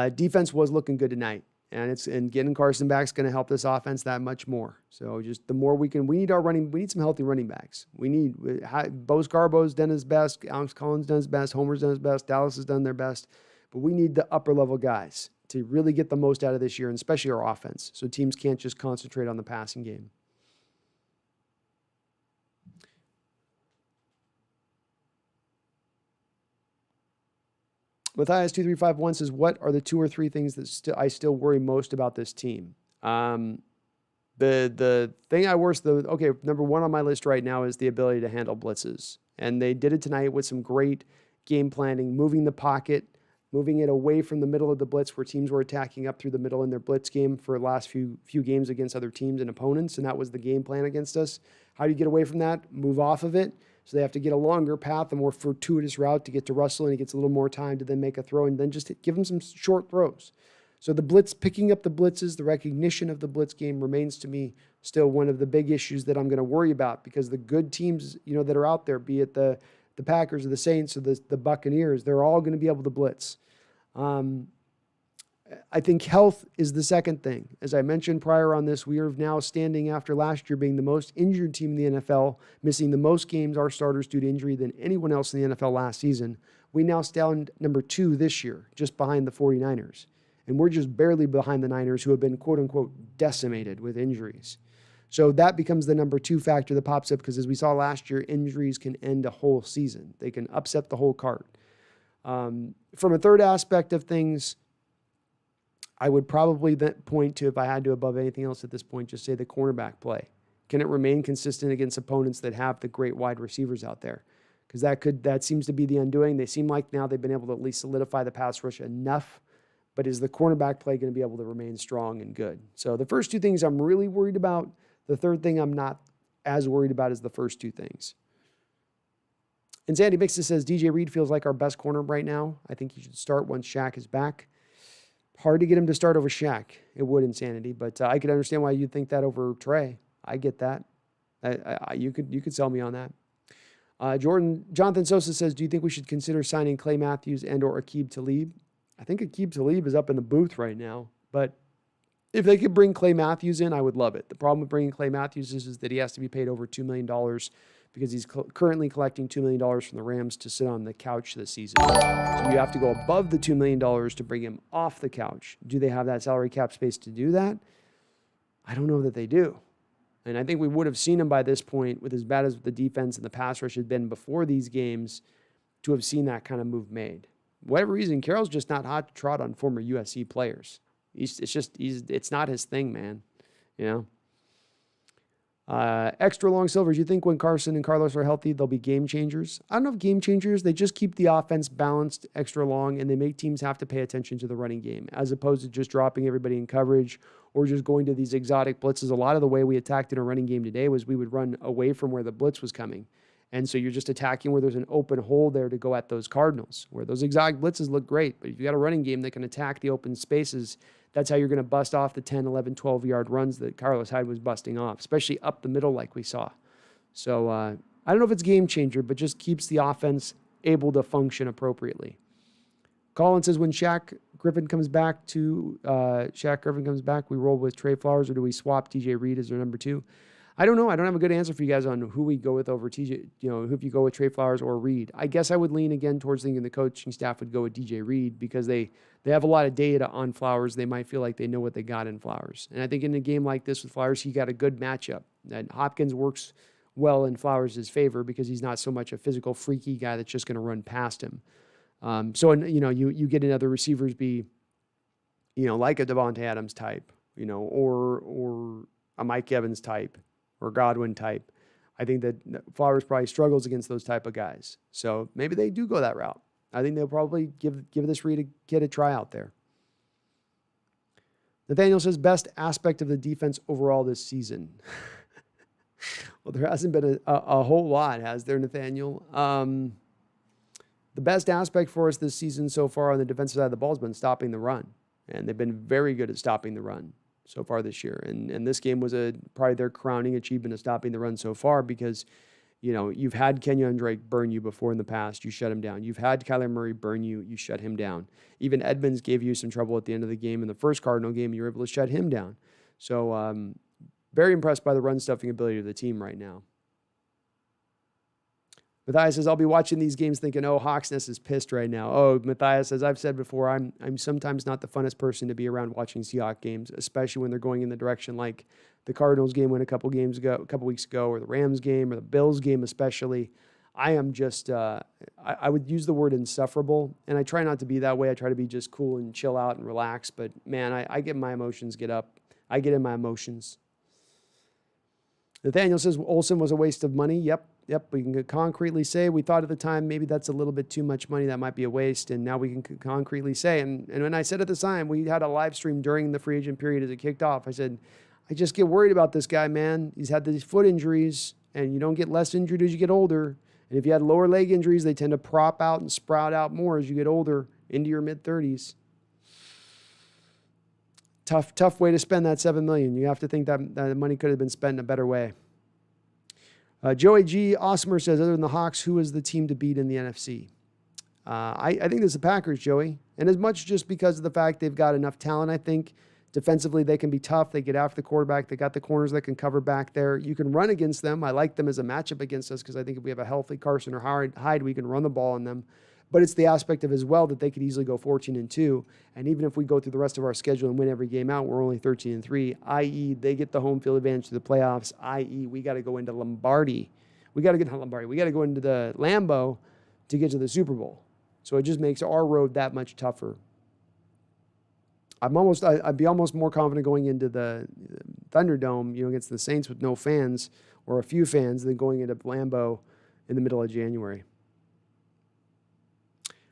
Defense was looking good tonight. And getting Carson back is going to help this offense that much more. So just the more we need some healthy running backs. Bo Scarbo's done his best, Alex Collins done his best, Homer's done his best, Dallas has done their best. But we need the upper level guys to really get the most out of this year, and especially our offense. So teams can't just concentrate on the passing game. Matthias2351 says, what are the 2 or 3 things that I still worry most about this team? The thing number 1 on my list right now is the ability to handle blitzes. And they did it tonight with some great game planning, moving the pocket, moving it away from the middle of the blitz where teams were attacking up through the middle in their blitz game for the last few games against other teams and opponents. And that was the game plan against us. How do you get away from that? Move off of it. So they have to get a longer path, a more fortuitous route to get to Russell, and he gets a little more time to then make a throw and then just give him some short throws. So the blitz, picking up the blitzes, the recognition of the blitz game remains to me still one of the big issues that I'm going to worry about because the good teams, that are out there, be it the Packers or the Saints or the Buccaneers, they're all going to be able to blitz. I think health is the second thing. As I mentioned prior on this, we are now standing after last year being the most injured team in the NFL, missing the most games, our starters, due to injury than anyone else in the NFL last season. We now stand number 2 this year, just behind the 49ers. And we're just barely behind the Niners, who have been, quote unquote, decimated with injuries. So that becomes the number 2 factor that pops up because as we saw last year, injuries can end a whole season. They can upset the whole cart. From a third aspect of things, I would probably then point to, if I had to above anything else at this point, just say the cornerback play. Can it remain consistent against opponents that have the great wide receivers out there? Because that seems to be the undoing. They seem like now they've been able to at least solidify the pass rush enough, but is the cornerback play going to be able to remain strong and good? So the first 2 things I'm really worried about. The third thing I'm not as worried about is the first 2 things. And Sandy Mixon says, DJ Reed feels like our best corner right now. I think he should start once Shaq is back. Hard to get him to start over Shaq. It would, Insanity, but I could understand why you'd think that over Trey. I get that. You could sell me on that. Jonathan Sosa says, do you think we should consider signing Clay Matthews and or Aqib Talib? I think Aqib Talib is up in the booth right now. But if they could bring Clay Matthews in, I would love it. The problem with bringing Clay Matthews is that he has to be paid over $2 million because he's currently collecting $2 million from the Rams to sit on the couch this season. So you have to go above the $2 million to bring him off the couch. Do they have that salary cap space to do that? I don't know that they do. And I think we would have seen him by this point, with as bad as the defense and the pass rush had been before these games, to have seen that kind of move made. For whatever reason, Carroll's just not hot to trot on former USC players. It's not his thing, man. You know? Extra long silvers. You think when Carson and Carlos are healthy, they'll be game changers? I don't know if game changers. They just keep the offense balanced extra long, and they make teams have to pay attention to the running game, as opposed to just dropping everybody in coverage or just going to these exotic blitzes. A lot of the way we attacked in a running game today was we would run away from where the blitz was coming. And so you're just attacking where there's an open hole there to go at those Cardinals, where those exotic blitzes look great. But if you got a running game that can attack the open spaces, that's how you're going to bust off the 10, 11, 12-yard runs that Carlos Hyde was busting off, especially up the middle like we saw. So I don't know if it's game changer, but just keeps the offense able to function appropriately. Colin says, when Shaq Griffin comes back, we roll with Trey Flowers, or do we swap TJ Reed as their number 2? I don't know. I don't have a good answer for you guys on who we go with over TJ, who if you go with Trey Flowers or Reed. I guess I would lean again towards thinking the coaching staff would go with DJ Reed because they have a lot of data on Flowers. They might feel like they know what they got in Flowers. And I think in a game like this with Flowers, he got a good matchup. And Hopkins works well in Flowers' favor because he's not so much a physical, freaky guy that's just going to run past him. You get another receivers be, like a Devontae Adams type, or a Mike Evans type, or Godwin type. I think that Flowers probably struggles against those type of guys. So maybe they do go that route. I think they'll probably give this Reed a kid a try out there. Nathaniel says, best aspect of the defense overall this season. Well, there hasn't been a whole lot, has there, Nathaniel? The best aspect for us this season so far on the defensive side of the ball has been stopping the run. And they've been very good at stopping the run so far this year. And this game was probably their crowning achievement of stopping the run so far because, you've had Kenyon Drake burn you before in the past. You shut him down. You've had Kyler Murray burn you. You shut him down. Even Edmonds gave you some trouble at the end of the game. In the first Cardinal game, you were able to shut him down. So very impressed by the run stuffing ability of the team right now. Matthias says, I'll be watching these games thinking, HawksNest is pissed right now. Matthias, as I've said before, I'm sometimes not the funnest person to be around watching Seahawks games, especially when they're going in the direction like the Cardinals game went a couple weeks ago, or the Rams game, or the Bills game especially. I am just, I would use the word insufferable, and I try not to be that way. I try to be just cool and chill out and relax, but man, I get my emotions get up. I get in my emotions. Nathaniel says, Olsen was a waste of money. Yep. We can concretely say we thought at the time maybe that's a little bit too much money. That might be a waste. And now we can concretely say, and when I said at the time, we had a live stream during the free agent period as it kicked off. I said, I just get worried about this guy, man. He's had these foot injuries, and you don't get less injured as you get older. And if you had lower leg injuries, they tend to prop out and sprout out more as you get older into your mid-30s. Tough way to spend that $7 million. You have to think that money could have been spent in a better way. Joey G. Awesomer says, other than the Hawks, who is the team to beat in the NFC? I think it's the Packers, Joey. And as much just because of the fact they've got enough talent, I think defensively they can be tough. They get after the quarterback. They got the corners that can cover back there. You can run against them. I like them as a matchup against us because I think if we have a healthy Carson or Hyde, we can run the ball on them. But it's the aspect of as well that they could easily go 14-2. And even if we go through the rest of our schedule and win every game out, we're only 13-3, i.e. they get the home field advantage to the playoffs, i.e. we got to go into Lombardi. We got to go into the Lambeau to get to the Super Bowl. So it just makes our road that much tougher. I'd be almost more confident going into the Thunderdome, against the Saints with no fans or a few fans than going into Lambeau in the middle of January.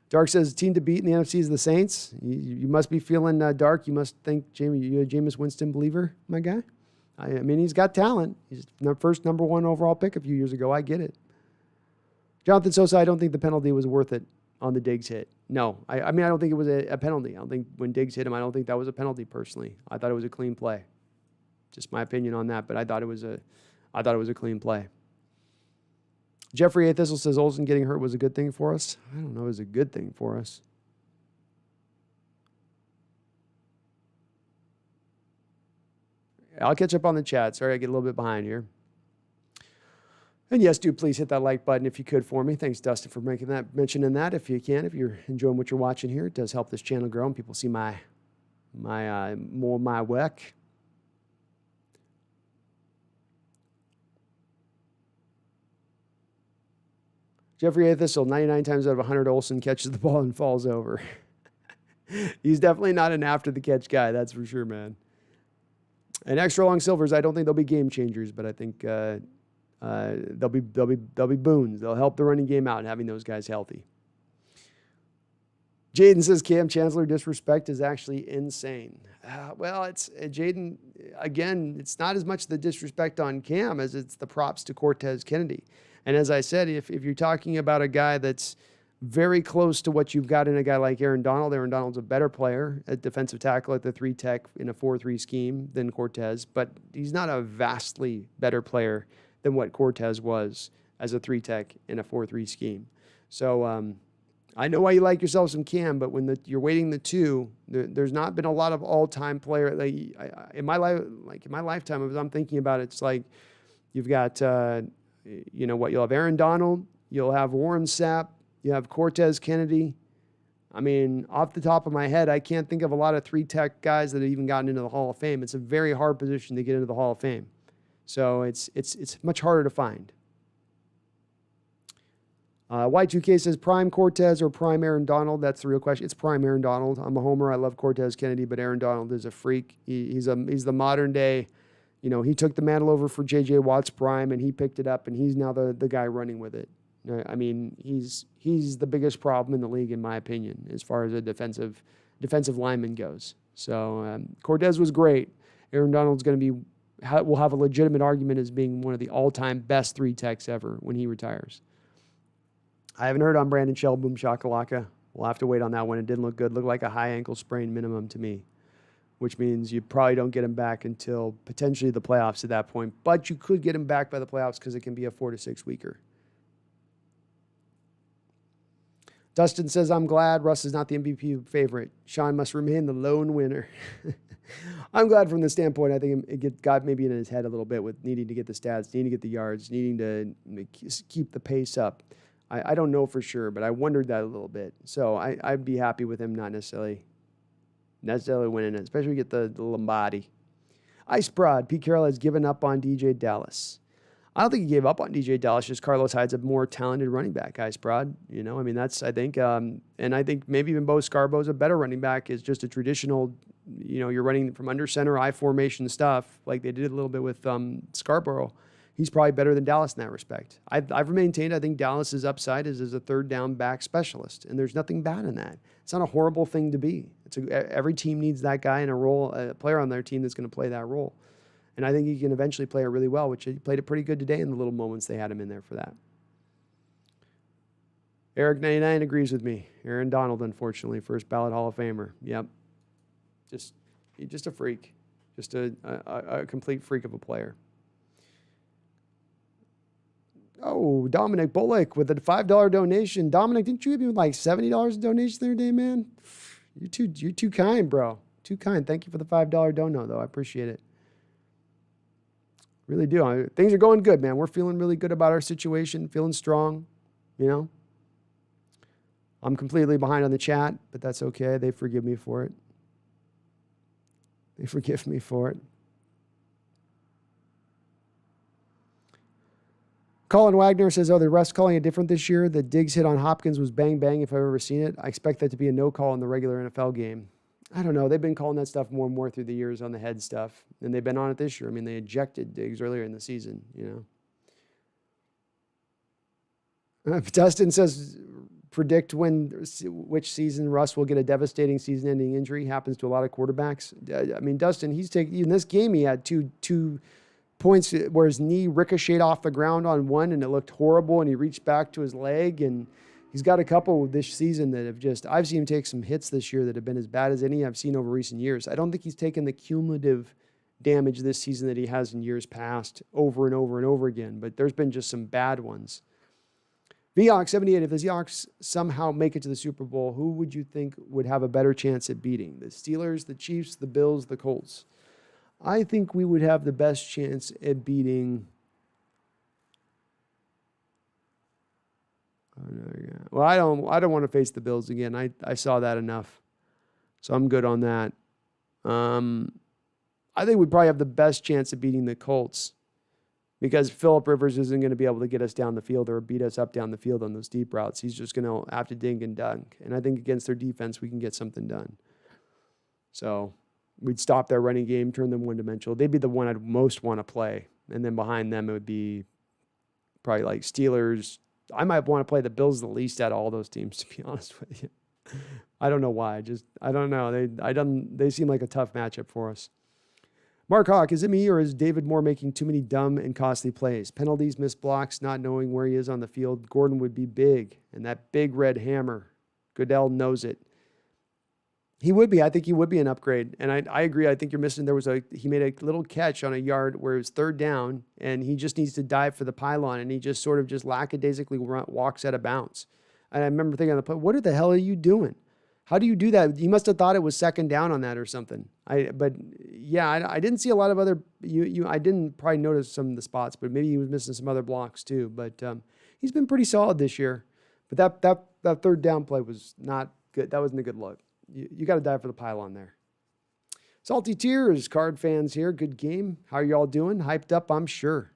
Dark says, team to beat in the NFC is the Saints. You must be feeling Dark. You must think, Jamie, you're a Jameis Winston believer, my guy. I mean, he's got talent. He's the first number 1 overall pick a few years ago. I get it. Jonathan Sosa, I don't think the penalty was worth it on the Diggs hit. No, I don't think it was a penalty. I don't think when Diggs hit him, I don't think that was a penalty personally. I thought it was a clean play. Just my opinion on that, but I thought it was a clean play. Jeffrey A. Thistle says Olsen getting hurt was a good thing for us. I don't know if it was a good thing for us. I'll catch up on the chat. Sorry, I get a little bit behind here. And yes, do please hit that like button if you could for me. Thanks, Dustin, for mentioning that. If you can, if you're enjoying what you're watching here, it does help this channel grow and people see my work. Jeffrey A. Thistle, 99 times out of 100, Olsen catches the ball and falls over. He's definitely not an after the catch guy, that's for sure, man. And extra long silvers, I don't think they'll be game changers, but I think they'll be boons. They'll help the running game out and having those guys healthy. Jaden says Cam Chancellor disrespect is actually insane. Well, it's Jaden, again, it's not as much the disrespect on Cam as it's the props to Cortez Kennedy. And as I said, if you're talking about a guy that's very close to what you've got in a guy like Aaron Donald's a better player at defensive tackle at the 3-tech in a 4-3 scheme than Cortez, but he's not a vastly better player than what Cortez was as a 3-tech in a 4-3 scheme. So I know why you like yourself some Cam, but when you're weighting the two, there's not been a lot of all-time player. In my lifetime, as I'm thinking about it, it's like you've got you'll have Aaron Donald, you'll have Warren Sapp, you have Cortez Kennedy. I mean, off the top of my head, I can't think of a lot of 3-tech guys that have even gotten into the Hall of Fame. It's a very hard position to get into the Hall of Fame. So it's much harder to find. Y2K says prime Cortez or prime Aaron Donald. That's the real question. It's prime Aaron Donald. I'm a homer. I love Cortez Kennedy, but Aaron Donald is a freak. He's the modern day. He took the mantle over for J.J. Watt's prime, and he picked it up, and he's now the guy running with it. I mean, he's the biggest problem in the league, in my opinion, as far as a defensive lineman goes. So Cortez was great. Aaron Donald's will have a legitimate argument as being one of the all-time best 3-techs ever when he retires. I haven't heard on Brandon Shell, Boom Shakalaka. We'll have to wait on that one. It didn't look good. Looked like a high ankle sprain minimum to me, which means you probably don't get him back until potentially the playoffs at that point. But you could get him back by the playoffs because it can be a 4 to 6 weeker. Dustin says, I'm glad Russ is not the MVP favorite. Sean must remain the lone winner. I'm glad from the standpoint, I think it got maybe in his head a little bit with needing to get the stats, needing to get the yards, needing to keep the pace up. I don't know for sure, but I wondered that a little bit. So I'd be happy with him not necessarily winning it, especially get the Lombardi. Ice Broad, Pete Carroll has given up on DJ Dallas. I don't think he gave up on DJ Dallas, just Carlos Hyde's a more talented running back, Ice Broad. That's, I think, and I think maybe even Bo Scarbo's a better running back, is just a traditional, you're running from under center, I formation stuff, like they did a little bit with Scarborough. He's probably better than Dallas in that respect. I've maintained I think Dallas's upside is as a third down back specialist, and there's nothing bad in that. It's not a horrible thing to be. Every team needs that guy in a player on their team that's going to play that role. And I think he can eventually play it really well, which he played it pretty good today in the little moments they had him in there for that. Eric99 agrees with me. Aaron Donald, unfortunately, first ballot Hall of Famer. Yep. Just a freak. Just a complete freak of a player. Oh, Dominic Bullock with a $5 donation. Dominic, didn't you give me like $70 in donation the other day, man? You're too kind, bro. Too kind. Thank you for the $5 dono, though. I appreciate it. Really do. Things are going good, man. We're feeling really good about our situation, feeling strong, I'm completely behind on the chat, but that's okay. They forgive me for it. Colin Wagner says, the refs calling it different this year. The Diggs hit on Hopkins was bang, bang if I've ever seen it. I expect that to be a no call in the regular NFL game. I don't know. They've been calling that stuff more and more through the years on the head stuff. And they've been on it this year. I mean, they ejected Diggs earlier in the season, Dustin says, predict which season Russ will get a devastating season-ending injury. Happens to a lot of quarterbacks. I mean, Dustin, in this game, he had two points where his knee ricocheted off the ground on one, and it looked horrible, and he reached back to his leg, and he's got a couple this season that I've seen him take some hits this year that have been as bad as any I've seen over recent years. I don't think he's taken the cumulative damage this season that he has in years past over and over and over again, but there's been just some bad ones. Seahawks78, if the Seahawks somehow make it to the Super Bowl, who would you think would have a better chance at beating? The Steelers, the Chiefs, the Bills, the Colts? I think we would have the best chance at beating. Well, I don't want to face the Bills again. I saw that enough, so I'm good on that. I think we probably have the best chance of beating the Colts because Phillip Rivers isn't going to be able to get us down the field or beat us up down the field on those deep routes. He's just going to have to dink and dunk. And I think against their defense, we can get something done. So we'd stop their running game, turn them one-dimensional. They'd be the one I'd most want to play. And then behind them, it would be probably like Steelers. I might want to play the Bills the least out of all those teams, to be honest with you. I don't know why. I don't know. They seem like a tough matchup for us. Mark Hawk, is it me or is David Moore making too many dumb and costly plays? Penalties, missed blocks, not knowing where he is on the field. Gordon would be big, and that big red hammer. Goodell knows it. He would be. I think he would be an upgrade. And I agree. I think you're missing. He made a little catch on a yard where it was third down, and he just needs to dive for the pylon, and he just sort of just lackadaisically walks out of bounds. And I remember thinking on the play, what the hell are you doing? How do you do that? You must have thought it was second down on that or something. I didn't see a lot of other. I didn't probably notice some of the spots, but maybe he was missing some other blocks too. But he's been pretty solid this year. But that third down play was not good. That wasn't a good look. You got to dive for the pylon there. Salty Tears, Card fans here. Good game. How are y'all doing? Hyped up, I'm sure.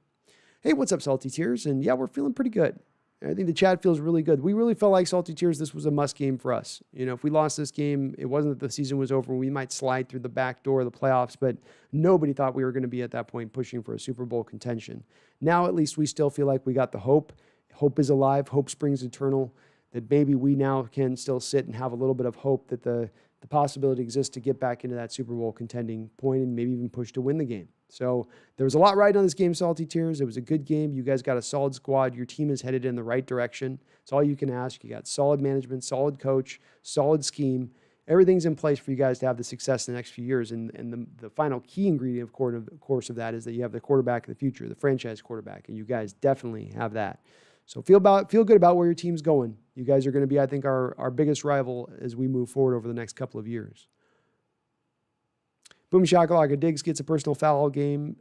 Hey, what's up, Salty Tears? And yeah, we're feeling pretty good. I think the chat feels really good. We really felt like Salty Tears, this was a must game for us. You know, if we lost this game, it wasn't that the season was over. We might slide through the back door of the playoffs, but nobody thought we were going to be at that point pushing for a Super Bowl contention. Now, at least we still feel like we got the hope. Hope is alive. Hope springs eternal. That maybe we now can still sit and have a little bit of hope that the possibility exists to get back into that Super Bowl contending point and maybe even push to win the game. So there was a lot right on this game, Salty Tears. It was a good game. You guys got a solid squad. Your team is headed in the right direction. It's all you can ask. You got solid management, solid coach, solid scheme. Everything's in place for you guys to have the success in the next few years. And the final key ingredient, of course, of that is that you have the quarterback of the future, the franchise quarterback, and you guys definitely have that. So feel good about where your team's going. You guys are going to be, I think, our biggest rival as we move forward over the next couple of years. Boom Shakalaka, Diggs gets a personal foul game,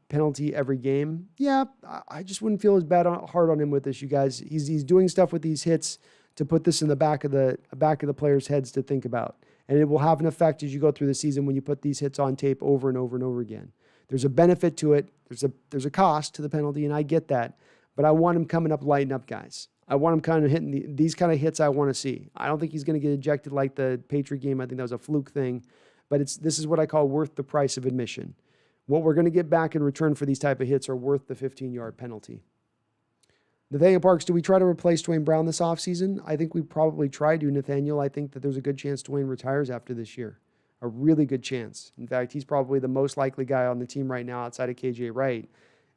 penalty every game. Yeah, I just wouldn't feel as hard on him with this, you guys. He's doing stuff with these hits to put this in the back of the players' heads to think about. And it will have an effect as you go through the season when you put these hits on tape over and over and over again. There's a benefit to it. There's a cost to the penalty, and I get that. But I want him coming up, lighting up guys. I want him kind of hitting these kind of hits I want to see. I don't think he's going to get ejected like the Patriot game. I think that was a fluke thing. But this is what I call worth the price of admission. What we're going to get back in return for these type of hits are worth the 15-yard penalty. Nathaniel Parks, do we try to replace Dwayne Brown this offseason? I think we probably try to, Nathaniel. I think that there's a good chance Dwayne retires after this year. A really good chance. In fact, he's probably the most likely guy on the team right now outside of KJ Wright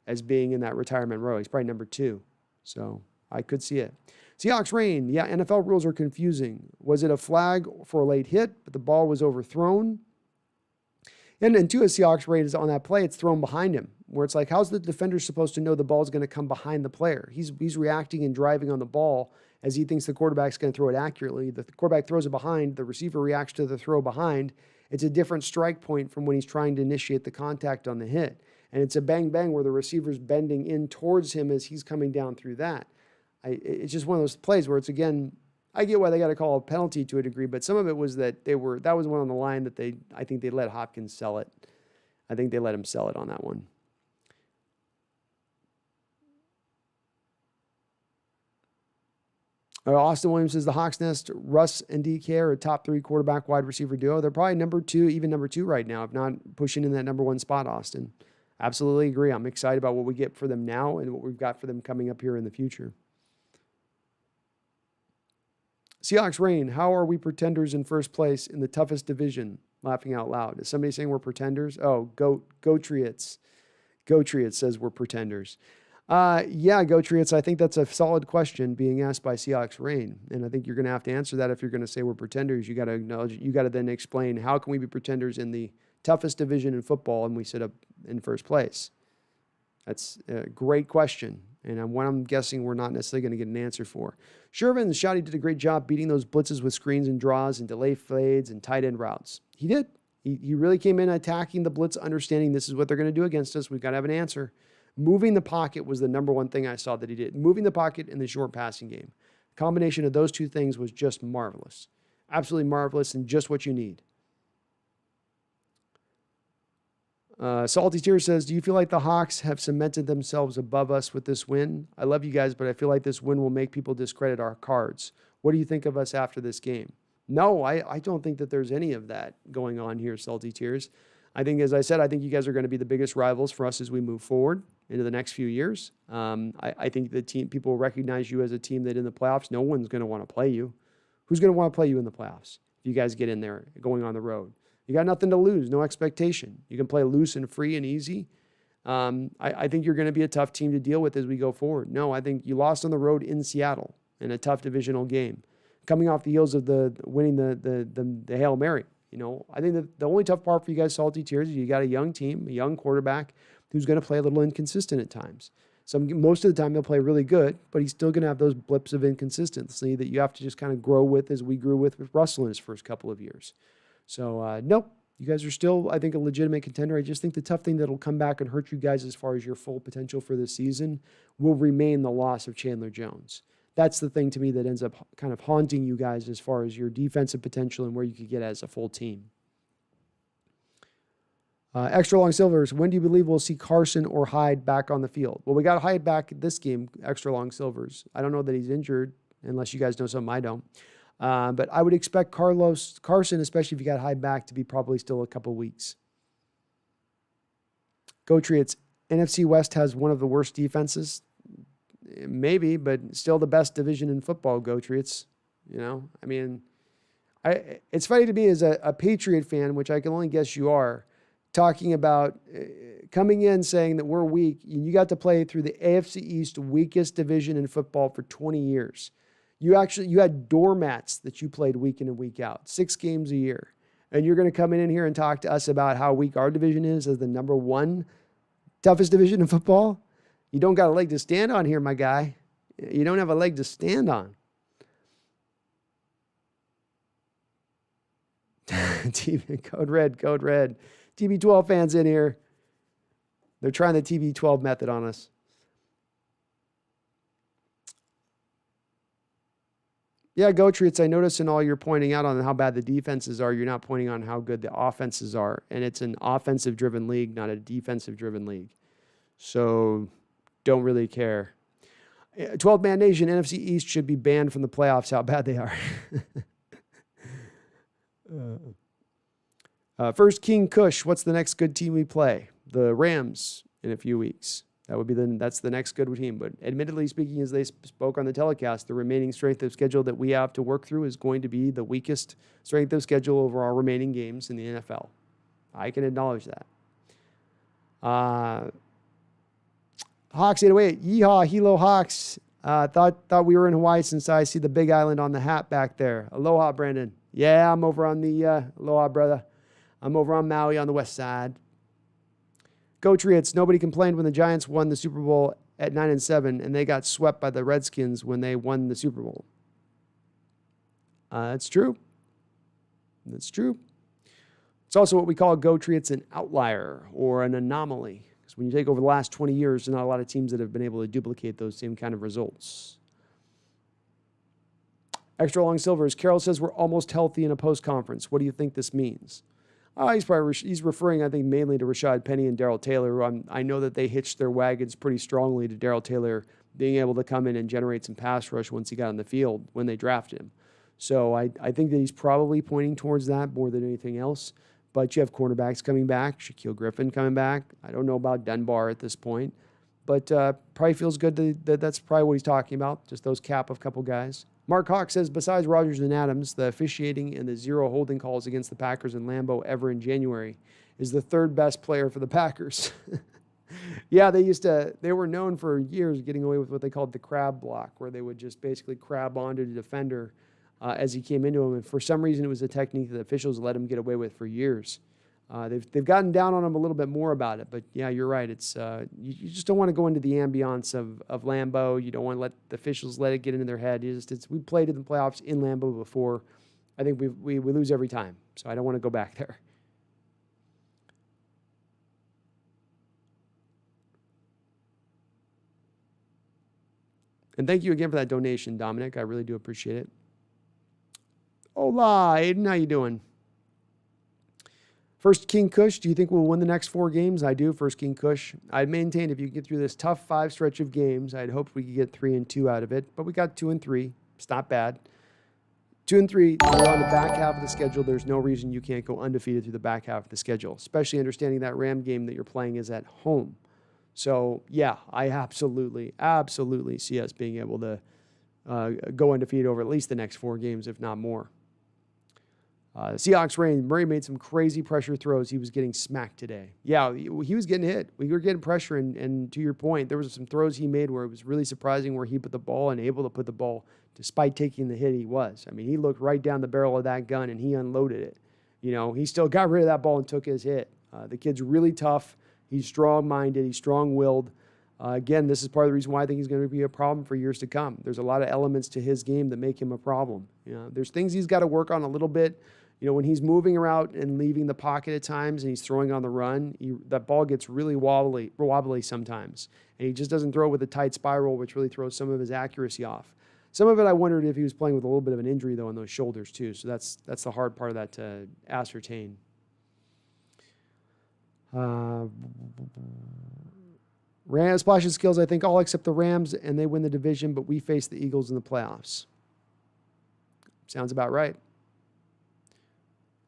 as being in that retirement row. He's probably number 2. So I could see it. Seahawks rain. Yeah, NFL rules are confusing. Was it a flag for a late hit, but the ball was overthrown? And then, too, a Seahawks rain is on that play, it's thrown behind him, where it's like, how's the defender supposed to know the ball's going to come behind the player? He's reacting and driving on the ball as he thinks the quarterback's going to throw it accurately. The quarterback throws it behind. The receiver reacts to the throw behind. It's a different strike point from when he's trying to initiate the contact on the hit. And it's a bang-bang where the receiver's bending in towards him as he's coming down through that. It's just one of those plays where it's, again, I get why they got to call a penalty to a degree, but some of it was that that was one on the line that I think they let Hopkins sell it. I think they let him sell it on that one. Austin Williams says the Hawks Nest, Russ and DK are a top 3 quarterback wide receiver duo. They're probably number 2 right now, if not pushing in that number 1 spot, Austin. Absolutely agree. I'm excited about what we get for them now and what we've got for them coming up here in the future. Seahawks rain. How are we pretenders in first place in the toughest division? Laughing out loud. Is somebody saying we're pretenders? Oh, Gotriots. Gotriots says we're pretenders. Yeah, Gotriots, I think that's a solid question being asked by Seahawks rain. And I think you're going to have to answer that if you're going to say we're pretenders. You got to acknowledge it. You got to then explain how can we be pretenders in the toughest division in football and we sit up in first place. That's a great question. And one I'm guessing we're not necessarily going to get an answer for. Shervin, Shotty did a great job beating those blitzes with screens and draws and delay fades and tight end routes. He did. He really came in attacking the blitz, understanding this is what they're going to do against us. We've got to have an answer. Moving the pocket was the number one thing I saw that he did. Moving the pocket in the short passing game. The combination of those two things was just marvelous. Absolutely marvelous and just what you need. Salty Tears says, do you feel like the Hawks have cemented themselves above us with this win? I love you guys, but I feel like this win will make people discredit our cards. What do you think of us after this game? No, I don't think that there's any of that going on here, Salty Tears. I think, as I said, I think you guys are going to be the biggest rivals for us as we move forward into the next few years. I think the team, people will recognize you as a team that in the playoffs, no one's going to want to play you. Who's going to want to play you in the playoffs if you guys get in there going on the road? You got nothing to lose, no expectation. You can play loose and free and easy. I think you're going to be a tough team to deal with as we go forward. No, I think you lost on the road in Seattle in a tough divisional game, coming off the heels of winning the Hail Mary. You know, I think that the only tough part for you guys, Salty Tears, is you got a young team, a young quarterback who's going to play a little inconsistent at times. Most of the time he'll play really good, but he's still going to have those blips of inconsistency that you have to just kind of grow with, as we grew with Russell in his first couple of years. So, nope, you guys are still, I think, a legitimate contender. I just think the tough thing that'll come back and hurt you guys as far as your full potential for this season will remain the loss of Chandler Jones. That's the thing to me that ends up kind of haunting you guys as far as your defensive potential and where you could get as a full team. Extra Long Silvers, when do you believe we'll see Carson or Hyde back on the field? Well, we got Hyde back this game, Extra Long Silvers. I don't know that he's injured, unless you guys know something I don't. But I would expect Carson, especially if you got Hyde back, to be probably still a couple weeks. Go Triots. NFC West has one of the worst defenses. Maybe, but still the best division in football, Go Triots. You know, I mean, it's funny to me as a Patriot fan, which I can only guess you are, talking about coming in saying that we're weak. You got to play through the AFC East weakest division in football for 20 years. You had doormats that you played week in and week out, 6 games a year. And you're going to come in here and talk to us about how weak our division is as the number 1 toughest division in football? You don't got a leg to stand on here, my guy. You don't have a leg to stand on. Code red. TB12 fans in here. They're trying the TB12 method on us. Yeah, Go Treats, I notice in all you're pointing out on how bad the defenses are, you're not pointing on how good the offenses are. And it's an offensive-driven league, not a defensive-driven league. So don't really care. 12-man nation, NFC East should be banned from the playoffs, how bad they are. First King Kush, what's the next good team we play? The Rams in a few weeks. That's the next good team. But admittedly speaking, as they spoke on the telecast, the remaining strength of schedule that we have to work through is going to be the weakest strength of schedule over our remaining games in the NFL. I can acknowledge that. Hawks 808, yeehaw, Hilo Hawks. Thought we were in Hawaii since I see the big island on the hat back there. Aloha, Brandon. Yeah, I'm over on the, aloha, brother. I'm over on Maui on the west side. Go Triots, nobody complained when the Giants won the Super Bowl at 9-7, and they got swept by the Redskins when they won the Super Bowl. That's true. That's true. It's also what we call Go Triots an outlier or an anomaly. Because when you take over the last 20 years, there's not a lot of teams that have been able to duplicate those same kind of results. Extra Long Silvers, Carol says we're almost healthy in a post-conference. What do you think this means? He's referring, I think, mainly to Rashad Penny and Darrell Taylor. Who I know that they hitched their wagons pretty strongly to Darrell Taylor being able to come in and generate some pass rush once he got on the field when they drafted him. So I think that he's probably pointing towards that more than anything else. But you have cornerbacks coming back, Shaquille Griffin coming back. I don't know about Dunbar at this point. But probably feels good that's probably what he's talking about, just those cap of couple guys. Mark Hawk says, besides Rodgers and Adams, the officiating and the 0 holding calls against the Packers in Lambeau ever in January is the 3rd best player for the Packers. Yeah, they were known for years getting away with what they called the crab block, where they would just basically crab onto the defender as he came into him. And for some reason, it was a technique that officials let him get away with for years. They've gotten down on him a little bit more about it, but yeah, you're right. It's you just don't want to go into the ambiance of Lambeau. You don't want to let the officials let it get into their head. We played in the playoffs in Lambeau before. I think we lose every time, so I don't want to go back there. And thank you again for that donation, Dominic. I really do appreciate it. Hola, Aiden. How you doing? First King Kush, do you think we'll win the next 4 games? I do, First King Kush. I'd maintain if you get through this tough 5 stretch of games, I'd hope we could get 3-2 out of it. But we got 2-3. It's not bad. 2-3, you're on the back half of the schedule. There's no reason you can't go undefeated through the back half of the schedule, especially understanding that Ram game that you're playing is at home. So, yeah, I absolutely see us being able to go undefeated over at least the next 4 games, if not more. Seahawks rain. Murray made some crazy pressure throws. He was getting smacked today. Yeah, he was getting hit. We were getting pressure, and to your point, there was some throws he made where it was really surprising where he put the ball and able to put the ball despite taking the hit he was. I mean, he looked right down the barrel of that gun, and he unloaded it. You know, he still got rid of that ball and took his hit. The kid's really tough. He's strong-minded. He's strong-willed. Again, this is part of the reason why I think he's going to be a problem for years to come. There's a lot of elements to his game that make him a problem. You know, there's things he's got to work on a little bit. You know, when he's moving around and leaving the pocket at times and he's throwing on the run, that ball gets really wobbly sometimes. And he just doesn't throw with a tight spiral, which really throws some of his accuracy off. Some of it I wondered if he was playing with a little bit of an injury, though, in those shoulders, too. So that's the hard part of that to ascertain. Rams splashing skills, I think all except the Rams, and they win the division, but we face the Eagles in the playoffs. Sounds about right.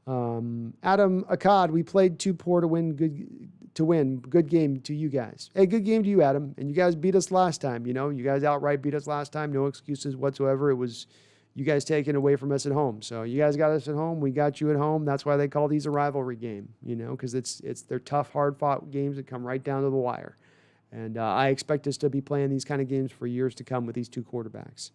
Adam Akkad, we played too poor to win. Good game to you guys. Hey, good game to you, Adam. And you guys beat us last time. You know, you guys outright beat us last time. No excuses whatsoever. It was you guys taking away from us at home. So you guys got us at home. We got you at home. That's why they call these a rivalry game. You know, because they're tough, hard-fought games that come right down to the wire. And I expect us to be playing these kind of games for years to come with these 2 quarterbacks.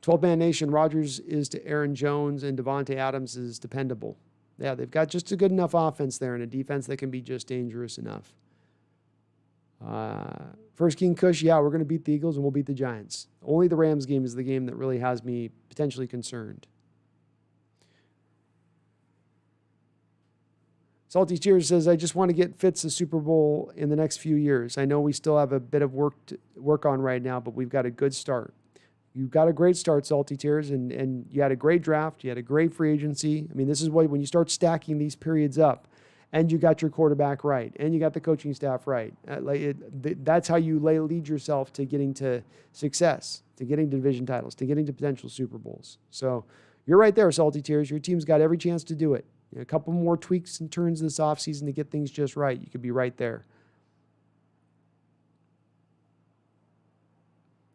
12-man nation, Rodgers is to Aaron Jones and Devontae Adams is dependable. Yeah, they've got just a good enough offense there and a defense that can be just dangerous enough. First King Kush, yeah, we're going to beat the Eagles and we'll beat the Giants. Only the Rams game is the game that really has me potentially concerned. Salty Cheers says, I just want to get Fitz a Super Bowl in the next few years. I know we still have a bit of work on right now, but we've got a good start. You've got a great start, Salty Tears, and you had a great draft. You had a great free agency. I mean, this is what when you start stacking these periods up, and you got your quarterback right, and you got the coaching staff right. That's how you lead yourself to getting to success, to getting to division titles, to getting to potential Super Bowls. So you're right there, Salty Tears. Your team's got every chance to do it. You know, a couple more tweaks and turns this offseason to get things just right. You could be right there.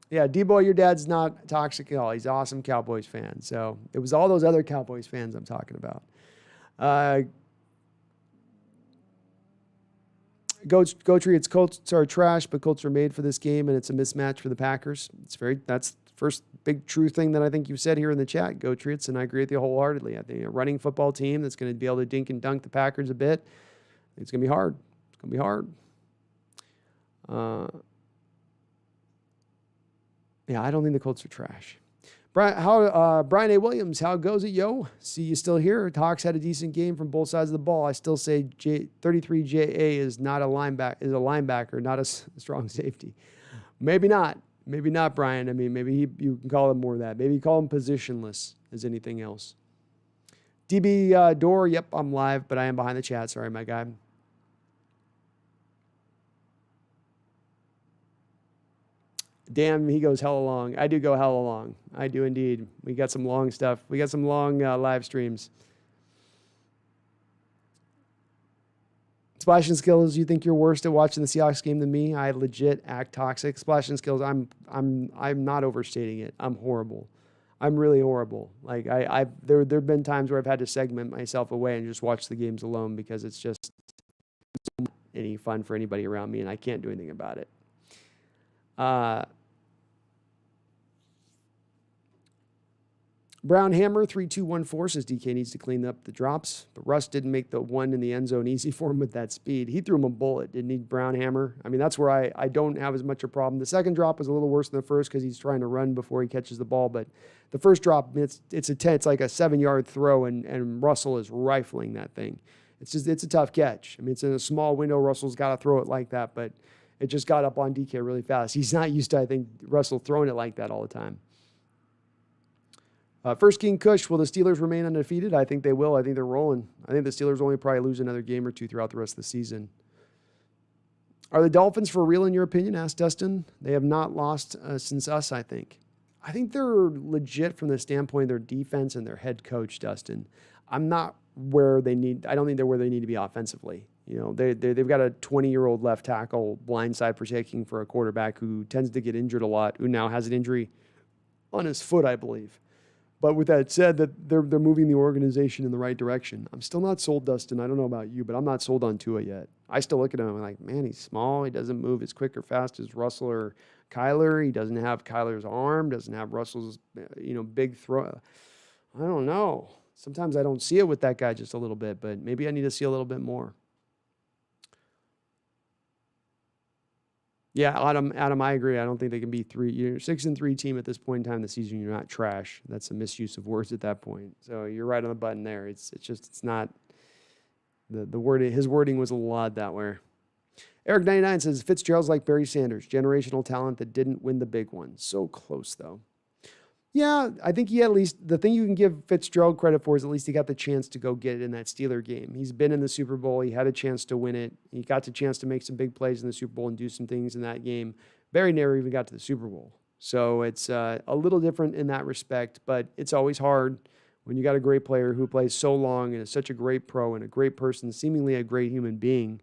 Yeah, D-Boy, your dad's not toxic at all. He's an awesome Cowboys fan. So it was all those other Cowboys fans I'm talking about. Goatree, Colts are trash, but Colts are made for this game, and it's a mismatch for the Packers. That's the first big true thing that I think you've said here in the chat, Goatree, and I agree with you wholeheartedly. I think a running football team that's going to be able to dink and dunk the Packers a bit, it's going to be hard. It's going to be hard. Yeah, I don't think the Colts are trash. Brian A. Williams, how goes it, yo? See you still here. Hawks had a decent game from both sides of the ball. I still say 33JA is not a linebacker, not a strong safety. Maybe not. Maybe not, Brian. I mean, maybe you can call him more of that. Maybe call him positionless as anything else. DB Door, yep, I'm live, but I am behind the chat. Sorry, my guy. Damn, he goes hella long. I do go hella long. I do indeed. We got some long stuff. We got some long live streams. Splashing skills, you think you're worse at watching the Seahawks game than me? I legit act toxic. Splashing skills, I'm not overstating it. I'm horrible. I'm really horrible. Like there've been times where I've had to segment myself away and just watch the games alone because it's just not any fun for anybody around me and I can't do anything about it. Brown Hammer 3214 says DK needs to clean up the drops, but Russ didn't make the one in the end zone easy for him with that speed. He threw him a bullet, didn't he, Brown Hammer? I mean, that's where I don't have as much a problem. The second drop was a little worse than the first because he's trying to run before he catches the ball, but the first drop, it's like a 7-yard throw, and Russell is rifling that thing. It's a tough catch. I mean, it's in a small window. Russell's got to throw it like that, but it just got up on DK really fast. He's not used to, I think, Russell throwing it like that all the time. First King Kush, will the Steelers remain undefeated? I think they will. I think they're rolling. I think the Steelers only probably lose another game or two throughout the rest of the season. Are the Dolphins for real in your opinion? Asked Dustin. They have not lost since us, I think. I think they're legit from the standpoint of their defense and their head coach, Dustin. I'm not where they need, I don't think they're where they need to be offensively. You know, they've got a 20-year-old left tackle blindside protecting for a quarterback who tends to get injured a lot, who now has an injury on his foot, I believe. But with that said, that they're moving the organization in the right direction. I'm still not sold, Dustin. I don't know about you, but I'm not sold on Tua yet. I still look at him and I'm like, man, he's small. He doesn't move as quick or fast as Russell or Kyler. He doesn't have Kyler's arm, doesn't have Russell's, big throw. I don't know. Sometimes I don't see it with that guy just a little bit, but maybe I need to see a little bit more. Yeah, Adam, I agree. I don't think they can be 6-3 team at this point in time in the season. You're not trash. That's a misuse of words at that point. So you're right on the button there. It's not the wording. His wording was a little odd that way. Eric99 says Fitzgerald's like Barry Sanders, generational talent that didn't win the big one. So close though. Yeah, I think he at least, the thing you can give Fitzgerald credit for is at least he got the chance to go get it in that Steeler game. He's been in the Super Bowl. He had a chance to win it. He got the chance to make some big plays in the Super Bowl and do some things in that game. Barry never even got to the Super Bowl. So it's a little different in that respect, but it's always hard when you got a great player who plays so long and is such a great pro and a great person, seemingly a great human being,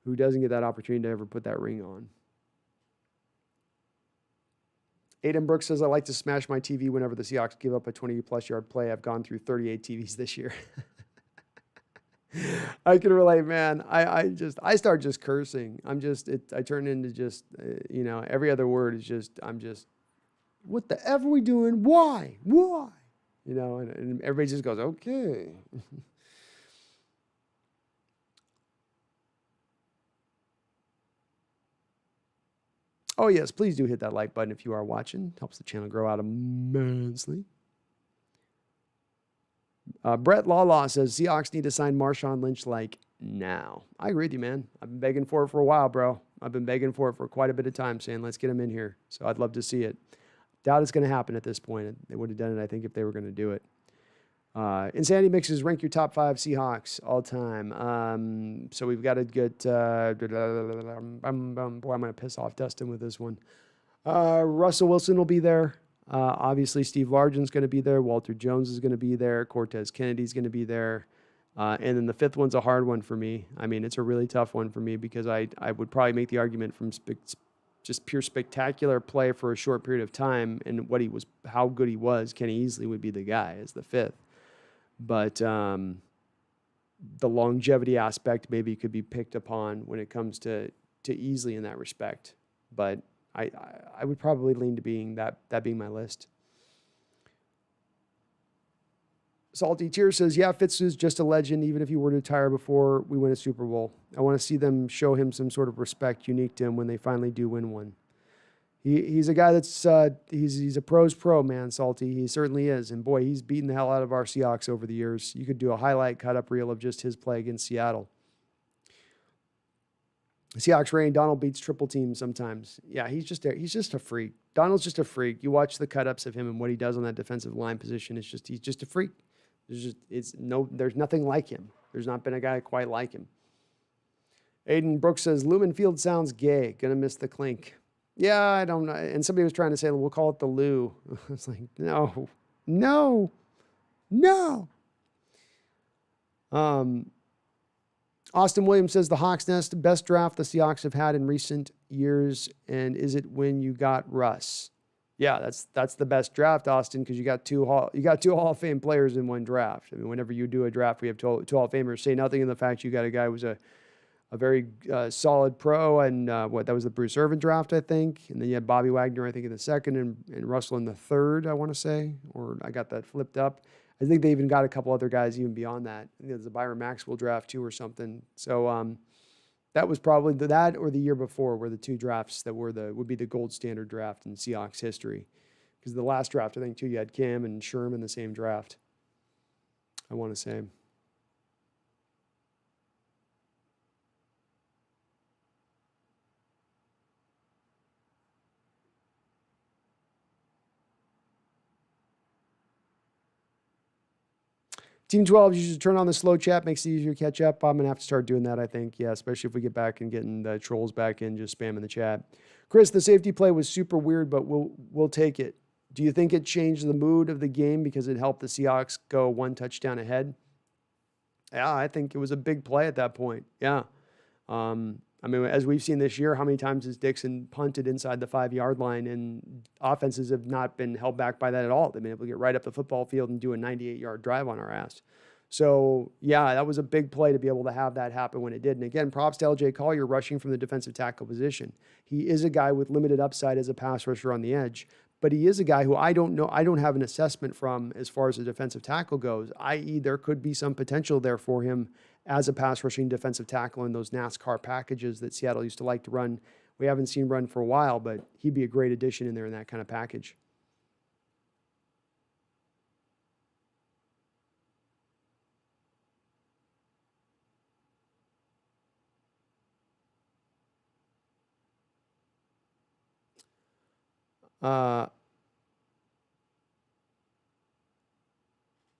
who doesn't get that opportunity to ever put that ring on. Aiden Brooks says, I like to smash my TV whenever the Seahawks give up a 20-plus yard play. I've gone through 38 TVs this year. I can relate, man. I start just cursing. I turn into just, every other word is just, what the F are we doing? Why? And everybody just goes, okay. Oh, yes, please do hit that like button if you are watching. Helps the channel grow out immensely. Brett Lawlaw says, Seahawks need to sign Marshawn Lynch now. I agree with you, man. I've been begging for it for a while, bro. I've been begging for it for quite a bit of time, saying let's get him in here. So I'd love to see it. Doubt it's going to happen at this point. They would have done it, I think, if they were going to do it. Insanity Mixes, rank your top 5 Seahawks all time. So we've got to get, boy, I'm going to piss off Dustin with this one. Russell Wilson will be there. Obviously, Steve Largen's going to be there. Walter Jones is going to be there. Cortez Kennedy's going to be there. And then the fifth one's a hard one for me. I mean, it's a really tough one for me because I would probably make the argument from just pure spectacular play for a short period of time and how good he was. Kenny Easley would be the guy as the fifth. But the longevity aspect maybe could be picked upon when it comes to Easley in that respect. But I would probably lean to being that being my list. Salty Tear says, yeah, Fitz is just a legend, even if he were to retire before we win a Super Bowl. I want to see them show him some sort of respect unique to him when they finally do win one. He's a guy that's he's a pro's pro, man, Salty. He certainly is. And boy, he's beaten the hell out of our Seahawks over the years. You could do a highlight cut-up reel of just his play against Seattle. Seahawks Ray Donald beats triple teams sometimes. Yeah, he's just a freak. Donald's just a freak. You watch the cut-ups of him and what he does on that defensive line position. He's just a freak. There's nothing like him. There's not been a guy quite like him. Aiden Brooks says, Lumen Field sounds gay. Gonna miss the clink. Yeah, I don't know. And somebody was trying to say, we'll call it the Lou. I was like, no. Austin Williams says, the Hawks Nest, best draft the Seahawks have had in recent years. And is it when you got Russ? Yeah, that's the best draft, Austin, because you got two Hall of Fame players in one draft. I mean, whenever you do a draft, we have two Hall of Famers. Say nothing in the fact you got a guy who was a very solid pro, and that was the Bruce Irvin draft, I think. And then you had Bobby Wagner, I think, in the second, and Russell in the third, I want to say. Or I got that flipped up. I think they even got a couple other guys even beyond that. I think there's a Byron Maxwell draft, too, or something. So that was probably that or the year before were the two drafts that would be the gold standard draft in Seahawks history. Because the last draft, I think, too, you had Cam and Sherm in the same draft, I want to say. Team 12 usually turn on the slow chat, makes it easier to catch up. I'm going to have to start doing that, I think. Yeah, especially if we get back and getting the trolls back in, just spamming the chat. Chris, the safety play was super weird, but we'll take it. Do you think it changed the mood of the game because it helped the Seahawks go one touchdown ahead? Yeah, I think it was a big play at that point. Yeah. I mean, as we've seen this year, how many times has Dixon punted inside the 5-yard line, and offenses have not been held back by that at all. They've been able to get right up the football field and do a 98-yard drive on our ass. So, yeah, that was a big play to be able to have that happen when it did. And again, props to LJ Collier rushing from the defensive tackle position. He is a guy with limited upside as a pass rusher on the edge, but he is a guy who I don't have an assessment from as far as the defensive tackle goes, i.e. there could be some potential there for him as a pass rushing defensive tackle in those NASCAR packages that Seattle used to like to run. We haven't seen run for a while, but he'd be a great addition in there in that kind of package.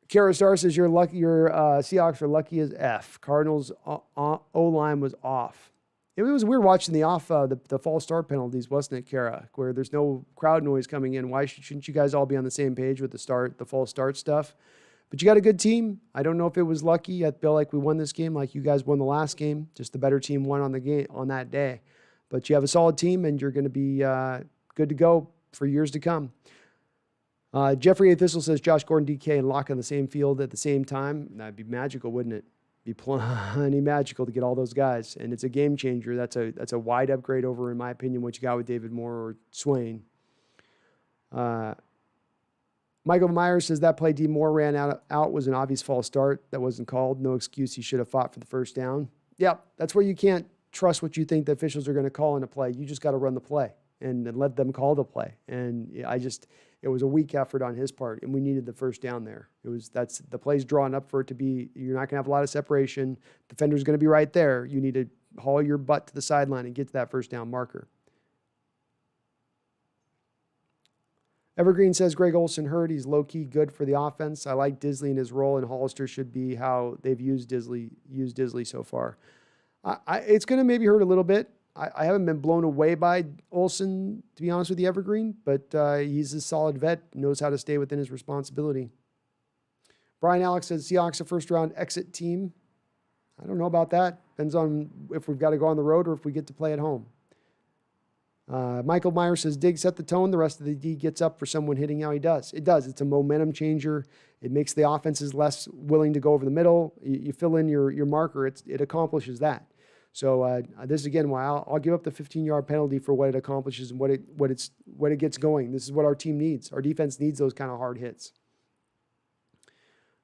Kara Star says your Seahawks are lucky as F. Cardinals O-line was off. It was weird watching the false start penalties, wasn't it, Kara? Where there's no crowd noise coming in. Why shouldn't you guys all be on the same page with the false start stuff? But you got a good team. I don't know if it was lucky. I feel like we won this game like you guys won the last game. Just the better team won on the game on that day. But you have a solid team, and you're going to be good to go for years to come. Jeffrey A. Thistle says Josh Gordon, DK, and Locke on the same field at the same time. That'd be magical, wouldn't it? Be plenty magical to get all those guys. And it's a game changer. That's a wide upgrade over, in my opinion, what you got with David Moore or Swain. Michael Myers says that play D. Moore ran out was an obvious false start. That wasn't called. No excuse. He should have fought for the first down. Yep, that's where you can't trust what you think the officials are going to call in a play. You just got to run the play and let them call the play. And it was a weak effort on his part, and we needed the first down there. That's the play's drawn up for it to be. You're not going to have a lot of separation. Defender's going to be right there. You need to haul your butt to the sideline and get to that first down marker. Evergreen says Greg Olsen hurt. He's low-key good for the offense. I like Disley in his role, and Hollister should be how they've used Disley so far. It's going to maybe hurt a little bit. I haven't been blown away by Olsen, to be honest with you, Evergreen, but he's a solid vet, knows how to stay within his responsibility. Brian Alex says Seahawks a first-round exit team. I don't know about that. Depends on if we've got to go on the road or if we get to play at home. Michael Myers says Diggs set the tone. The rest of the D gets up for someone hitting how he does. It does. It's a momentum changer. It makes the offenses less willing to go over the middle. You fill in your marker. It accomplishes that. So this is, again, why I'll give up the 15-yard penalty for what it accomplishes and what it gets going. This is what our team needs. Our defense needs those kind of hard hits.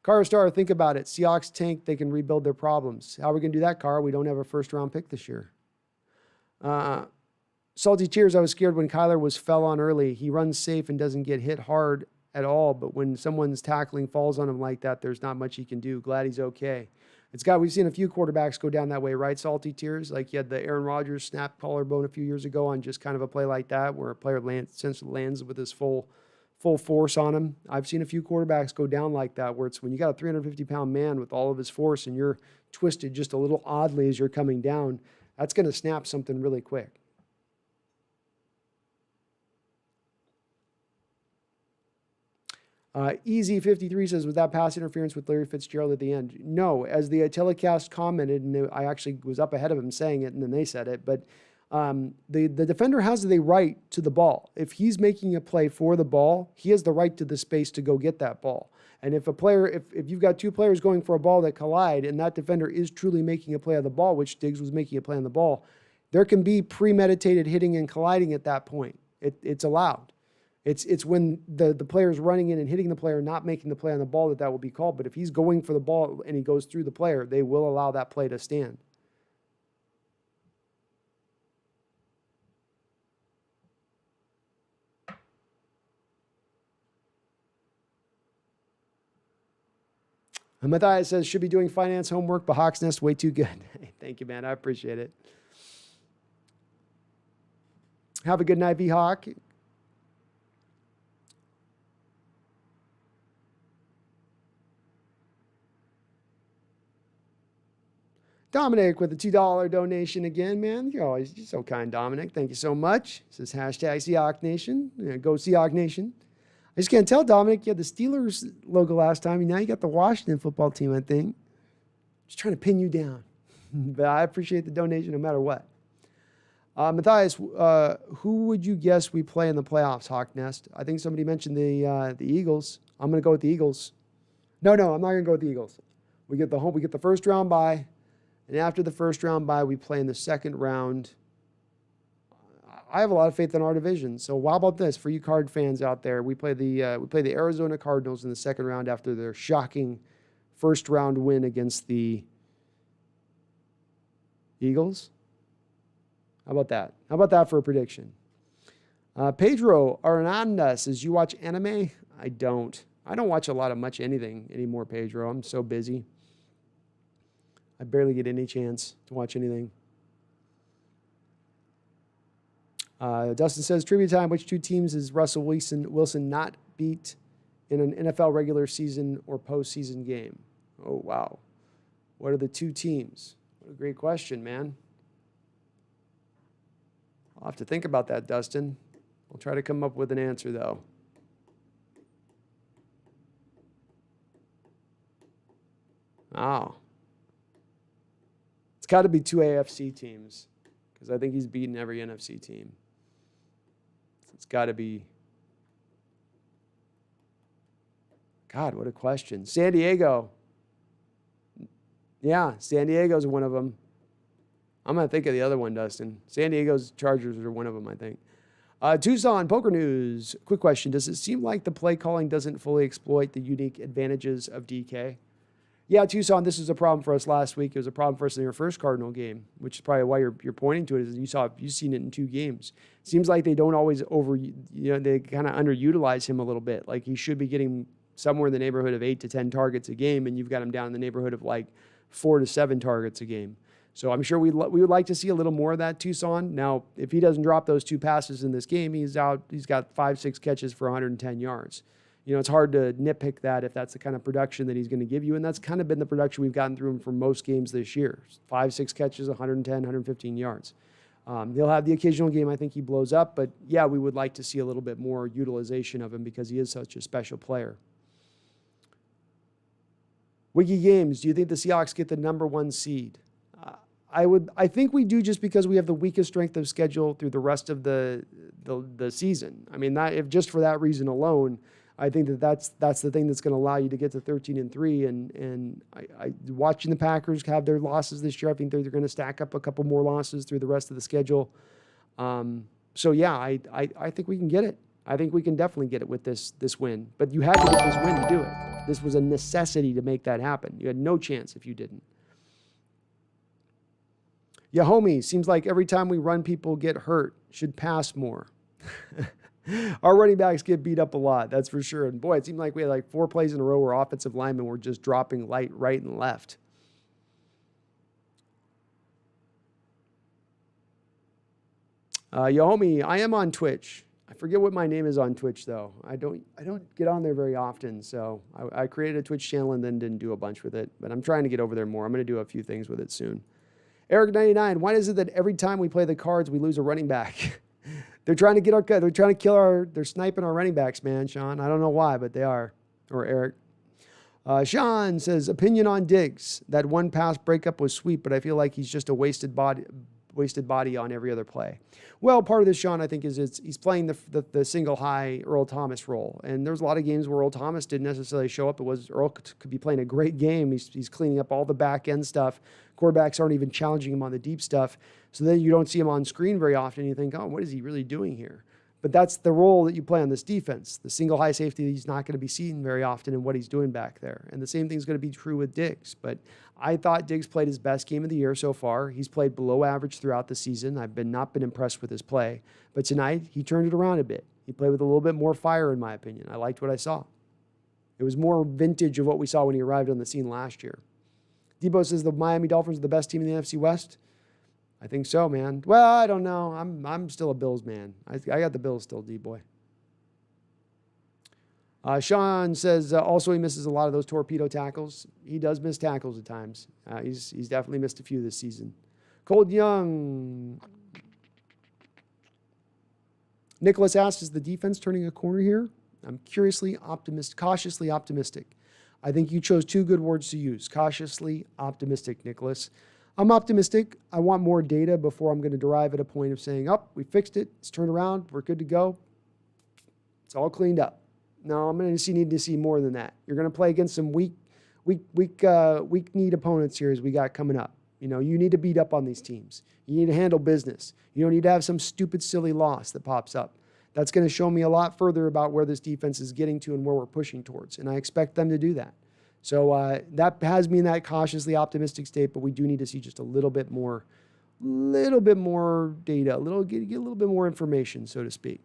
Cara Star, think about it. Seahawks tank, they can rebuild their problems. How are we going to do that, Cara? We don't have a first-round pick this year. Salty Tears, I was scared when Kyler fell on early. He runs safe and doesn't get hit hard at all, but when someone's tackling falls on him like that, there's not much he can do. Glad he's okay. We've seen a few quarterbacks go down that way, right, Salty Tears? Like you had the Aaron Rodgers snap collarbone a few years ago on just kind of a play like that where a player lands with his full force on him. I've seen a few quarterbacks go down like that where it's when you got a 350-pound man with all of his force and you're twisted just a little oddly as you're coming down, that's going to snap something really quick. Easy53 says, was that pass interference with Larry Fitzgerald at the end? No, as the telecast commented, and I actually was up ahead of him saying it, and then they said it, but the defender has the right to the ball. If he's making a play for the ball, he has the right to the space to go get that ball. And if you've got two players going for a ball that collide, and that defender is truly making a play on the ball, which Diggs was making a play on the ball, there can be premeditated hitting and colliding at that point. It's allowed. It's when the player is running in and hitting the player, not making the play on the ball, that will be called. But if he's going for the ball and he goes through the player, they will allow that play to stand. Matthias says, should be doing finance homework, but Hawks Nest way too good. Thank you, man. I appreciate it. Have a good night, V-Hawk. Dominic with the $2 donation again, man. You're always just so kind, Dominic. Thank you so much. It says hashtag Seahawks Nation. Yeah, go Seahawks Nation. I just can't tell, Dominic. You had the Steelers logo last time, and now you got the Washington football team, I think. Just trying to pin you down. But I appreciate the donation no matter what. Matthias, who would you guess we play in the playoffs, Hawk Nest? I think somebody mentioned the Eagles. I'm going to go with the Eagles. No, I'm not going to go with the Eagles. We get the first round bye. And after the first round bye, we play in the second round. I have a lot of faith in our division. So how about this for you Card fans out there? We play the Arizona Cardinals in the second round after their shocking first round win against the Eagles. How about that? How about that for a prediction? Pedro Hernandez says, you watch anime? I don't. I don't watch much anything anymore, Pedro. I'm so busy. I barely get any chance to watch anything. Dustin says, trivia time, which two teams is Russell Wilson not beat in an NFL regular season or postseason game? Oh, wow. What are the two teams? What a great question, man. I'll have to think about that, Dustin. I'll try to come up with an answer, though. Wow. It's got to be two AFC teams because I think he's beaten every NFC team. It's got to be. God, what a question. San Diego. Yeah, San Diego's one of them. I'm going to think of the other one, Dustin. San Diego's Chargers are one of them, I think. Tucson, Poker News. Quick question. Does it seem like the play calling doesn't fully exploit the unique advantages of DK? Yeah, Tucson, this was a problem for us last week. It was a problem for us in your first Cardinal game, which is probably why you're pointing to it. Is you've seen it in 2 games. Seems like they don't always they kind of underutilize him a little bit. Like he should be getting somewhere in the neighborhood of 8 to 10 targets a game, and you've got him down in the neighborhood of like 4 to 7 targets a game. So I'm sure we would like to see a little more of that, Tucson. Now, if he doesn't drop those 2 passes in this game, he's out. He's got 5-6 catches for 110 yards. It's hard to nitpick that if that's the kind of production that he's going to give you. And that's kind of been the production we've gotten through him for most games this year. 5-6 catches, 110, 115 yards. He'll have the occasional game I think he blows up. But, yeah, we would like to see a little bit more utilization of him because he is such a special player. Wiki Games, do you think the Seahawks get the number 1 seed? I think we do just because we have the weakest strength of schedule through the rest of the season. I mean, if just for that reason alone, I think that's the thing that's going to allow you to get to 13-3. And I watching the Packers have their losses this year, I think they're going to stack up a couple more losses through the rest of the schedule. So yeah, I think we can get it. I think we can definitely get it with this win. But you had to get this win to do it. This was a necessity to make that happen. You had no chance if you didn't. Yeah, homie, seems like every time we run, people get hurt. Should pass more. Our running backs get beat up a lot, that's for sure. And boy, it seemed like we had like 4 plays in a row where offensive linemen were just dropping right and left. Yo, homie, I am on Twitch. I forget what my name is on Twitch though. I don't get on there very often, so I created a Twitch channel and then didn't do a bunch with it. But I'm trying to get over there more. I'm going to do a few things with it soon. Eric99, why is it that every time we play the Cards, we lose a running back? They're trying to kill they're sniping our running backs, man, Sean. I don't know why, but they are. Or Eric. Sean says, opinion on Diggs. That 1 pass breakup was sweet, but I feel like he's just a wasted body on every other play. Well, part of this, Sean, I think, is he's playing the single high Earl Thomas role. And there's a lot of games where Earl Thomas didn't necessarily show up. Earl could be playing a great game. He's cleaning up all the back end stuff. Quarterbacks aren't even challenging him on the deep stuff. So then you don't see him on screen very often. You think, oh, what is he really doing here? But that's the role that you play on this defense. The single high safety, he's not going to be seen very often in what he's doing back there. And the same thing's going to be true with Diggs. But I thought Diggs played his best game of the year so far. He's played below average throughout the season. I've not been impressed with his play. But tonight, he turned it around a bit. He played with a little bit more fire, in my opinion. I liked what I saw. It was more vintage of what we saw when he arrived on the scene last year. Debo says the Miami Dolphins are the best team in the NFC West. I think so, man. Well, I don't know. I'm still a Bills man. I got the Bills still, D-boy. Sean says also he misses a lot of those torpedo tackles. He does miss tackles at times. He's definitely missed a few this season. Cold Young. Nicholas asks, is the defense turning a corner here? I'm cautiously optimistic. I think you chose two good words to use. Cautiously optimistic, Nicholas. I'm optimistic. I want more data before I'm going to derive at a point of saying, oh, we fixed it. It's turned around. We're good to go. It's all cleaned up. No, I'm going to need to see more than that. You're going to play against some weak need opponents here as we got coming up. You know, you need to beat up on these teams. You need to handle business. You don't need to have some stupid, silly loss that pops up. That's going to show me a lot further about where this defense is getting to and where we're pushing towards. And I expect them to do that. So that has me in that cautiously optimistic state, but we do need to see just a little bit more data, get a little bit more information, so to speak.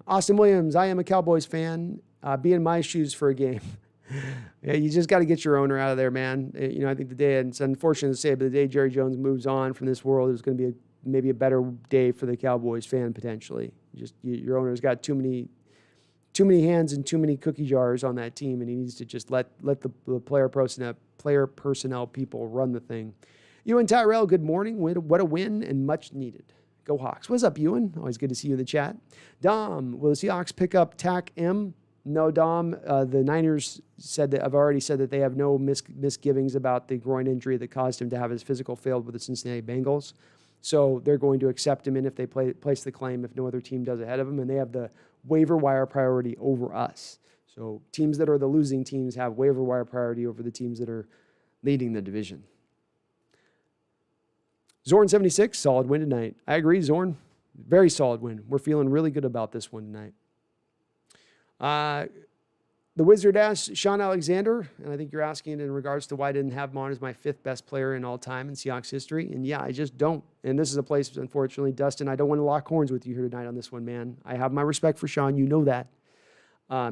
Austin Williams, I am a Cowboys fan. Be in my shoes for a game. Yeah, you just got to get your owner out of there, man. You know, I think the day, and it's unfortunate to say, but the day Jerry Jones moves on from this world, there's going to be maybe a better day for the Cowboys fan potentially. Your owner's got too many hands and too many cookie jars on that team, and he needs to just let the player personnel people run the thing. Ewan Tyrell, good morning. What a win and much needed. Go Hawks. What's up, Ewan? Always good to see you in the chat. Dom, will the Seahawks pick up Tack M? No, Dom. The Niners I've already said that they have no misgivings about the groin injury that caused him to have his physical failed with the Cincinnati Bengals. So they're going to accept him in if they place the claim if no other team does ahead of him, and they have the waiver wire priority over us. So teams that are the losing teams have waiver wire priority over the teams that are leading the division. Zorn 76, solid win tonight. I agree, Zorn. Very solid win. We're feeling really good about this one tonight. The Wizard asks Sean Alexander, and I think you're asking in regards to why I didn't have him on as my fifth best player in all time in Seahawks history. And yeah, I just don't. And this is a place, unfortunately, Dustin, I don't want to lock horns with you here tonight on this one, man. I have my respect for Sean. You know that.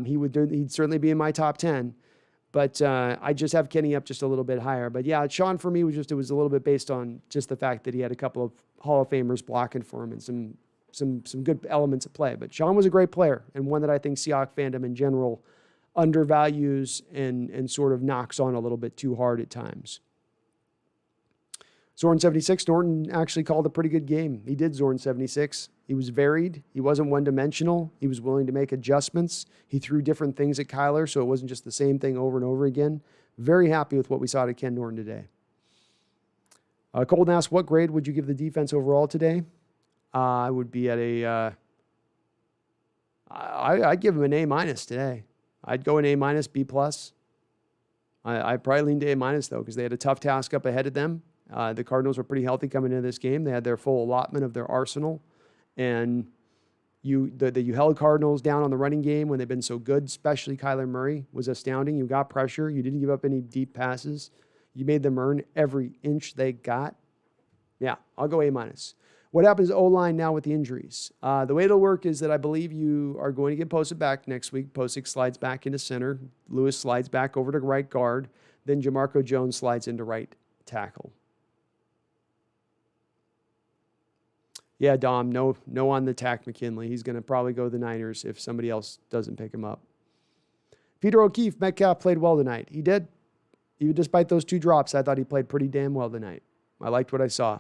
He'd certainly be in my top 10. But I just have Kenny up just a little bit higher. But yeah, Sean for me it was a little bit based on just the fact that he had a couple of Hall of Famers blocking for him and some good elements of play. But Sean was a great player and one that I think Seahawks fandom in general undervalues and sort of knocks on a little bit too hard at times. Zorn 76, Norton actually called a pretty good game. He did, Zorn 76. He was varied. He wasn't one-dimensional. He was willing to make adjustments. He threw different things at Kyler, so it wasn't just the same thing over and over again. Very happy with what we saw to Ken Norton today. Colton asked, what grade would you give the defense overall today? I would be at I'd give him an A- today. I'd go an A-, B+. I probably lean to A- though, because they had a tough task up ahead of them. The Cardinals were pretty healthy coming into this game. They had their full allotment of their arsenal. And you held Cardinals down on the running game when they've been so good, especially Kyler Murray was astounding. You got pressure. You didn't give up any deep passes. You made them earn every inch they got. Yeah, I'll go A-. What happens to O-line now with the injuries? The way it'll work is that I believe you are going to get Posick back next week. Posick slides back into center. Lewis slides back over to right guard. Then Jamarco Jones slides into right tackle. Yeah, Dom, no on the Tack McKinley. He's going to probably go the Niners if somebody else doesn't pick him up. Peter O'Keefe, Metcalf played well tonight. He did. Even despite those two drops, I thought he played pretty damn well tonight. I liked what I saw.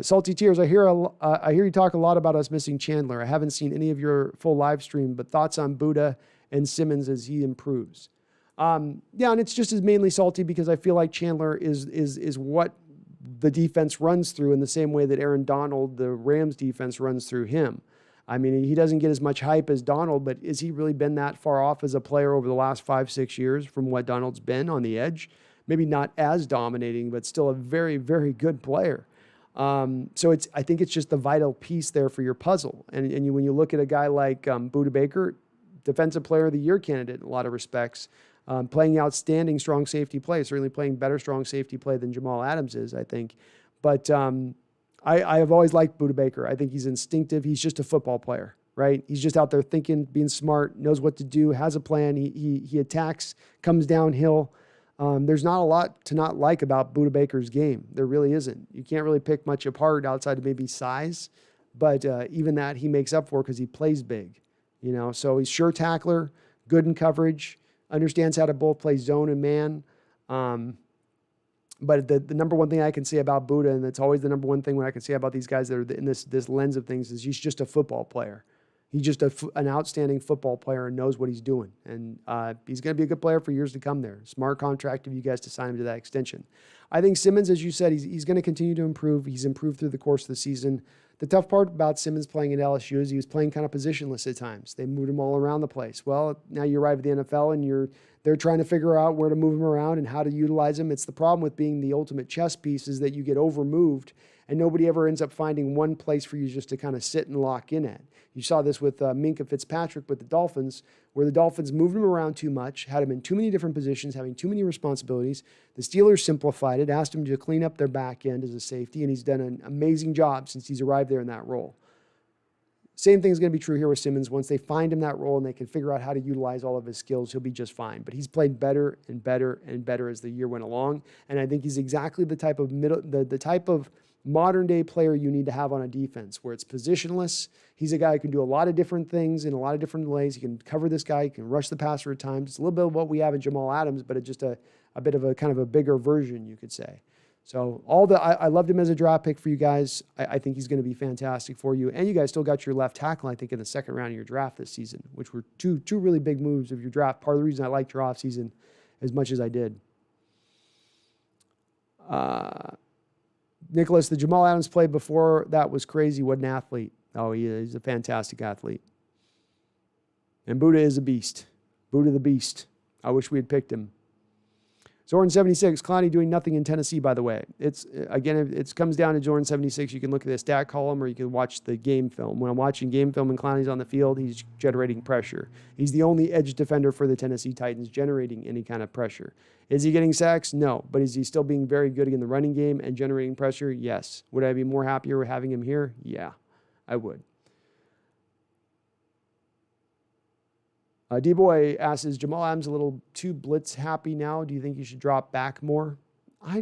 Salty Tears, I hear you talk a lot about us missing Chandler. I haven't seen any of your full live stream, but thoughts on Buddha and Simmons as he improves. Yeah, and it's just as mainly salty because I feel like Chandler is what the defense runs through in the same way that Aaron Donald, the Rams defense, runs through him. I mean, he doesn't get as much hype as Donald, but has he really been that far off as a player over the last 5-6 years from what Donald's been on the edge? Maybe not as dominating, but still a very, very good player. So I think it's just the vital piece there for your puzzle. And when you look at a guy like Budda Baker, Defensive Player of the Year candidate in a lot of respects, playing outstanding strong safety play, certainly playing better strong safety play than Jamal Adams is, I think. But I have always liked Budda Baker. I think he's instinctive. He's just a football player, right? He's just out there thinking, being smart, knows what to do, has a plan. He attacks, comes downhill. There's not a lot to not like about Budda Baker's game. There really isn't. You can't really pick much apart outside of maybe size, but even that he makes up for because he plays big. So he's sure tackler, good in coverage, understands how to both play zone and man. But the number one thing I can say about Budda, and it's always the number one thing when I can say about these guys that are in this lens of things, is he's just a football player. He's just an outstanding football player and knows what he's doing. And he's going to be a good player for years to come there. Smart contract of you guys to sign him to that extension. I think Simmons, as you said, he's going to continue to improve. He's improved through the course of the season. The tough part about Simmons playing at LSU is he was playing kind of positionless at times. They moved him all around the place. Well, now you arrive at the NFL and they're trying to figure out where to move him around and how to utilize him. It's the problem with being the ultimate chess piece is that you get overmoved and nobody ever ends up finding one place for you just to kind of sit and lock in at. You saw this with Minkah Fitzpatrick with the Dolphins, where the Dolphins moved him around too much, had him in too many different positions, having too many responsibilities. The Steelers simplified it, asked him to clean up their back end as a safety, and he's done an amazing job since he's arrived there in that role. Same thing is going to be true here with Simmons. Once they find him that role and they can figure out how to utilize all of his skills, he'll be just fine. But he's played better and better and better as the year went along, and I think he's exactly the type of the type of modern-day player you need to have on a defense where it's positionless. He's a guy who can do a lot of different things in a lot of different ways. He can cover this guy. He can rush the passer at times. It's a little bit of what we have in Jamal Adams, but it's just a bit of a kind of a bigger version, you could say. So I loved him as a draft pick for you guys. I think he's going to be fantastic for you. And you guys still got your left tackle, I think, in the second round of your draft this season, which were two really big moves of your draft. Part of the reason I liked your offseason as much as I did. Nicholas, the Jamal Adams play before that was crazy. What an athlete. Oh, he's a fantastic athlete. And Budda is a beast. Budda the beast. I wish we had picked him. Zorn 76, Clowney doing nothing in Tennessee, by the way. It comes down to Zorn 76. You can look at the stat column or you can watch the game film. When I'm watching game film and Clowney's on the field, he's generating pressure. He's the only edge defender for the Tennessee Titans generating any kind of pressure. Is he getting sacks? No. But is he still being very good in the running game and generating pressure? Yes. Would I be more happier with having him here? Yeah, I would. D-Boy asks, is Jamal Adams a little too blitz happy now? Do you think he should drop back more? I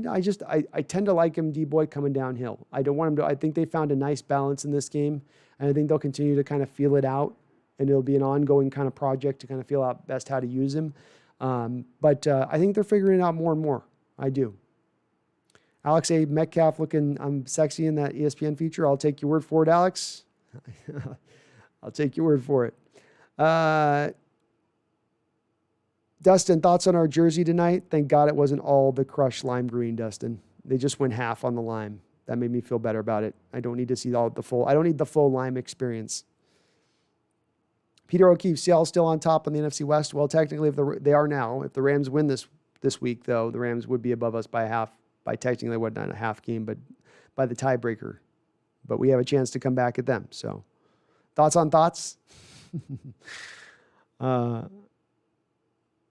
tend to like him, D-Boy, coming downhill. I don't want him to. I think they found a nice balance in this game, and I think they'll continue to kind of feel it out, and it'll be an ongoing kind of project to kind of feel out best how to use him. But I think they're figuring it out more and more. I do. Alex A. Metcalf looking sexy in that ESPN feature. I'll take your word for it, Alex. I'll take your word for it. Dustin, thoughts on our jersey tonight? Thank God it wasn't all the crushed lime green, Dustin. They just went half on the lime. That made me feel better about it. I don't need to see I don't need the full lime experience. Peter O'Keefe, Seattle still on top in the NFC West. Well, technically, they are now. If the Rams win this week, though, the Rams would be above us by half. By technically, not a half game, but by the tiebreaker. But we have a chance to come back at them. So, thoughts on thoughts?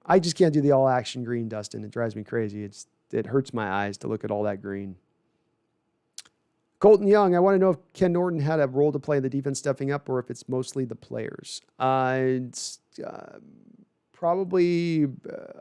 I just can't do the all-action green, Dustin. It drives me crazy. It hurts my eyes to look at all that green. Colton Young, I want to know if Ken Norton had a role to play in the defense stepping up or if it's mostly the players. It's probably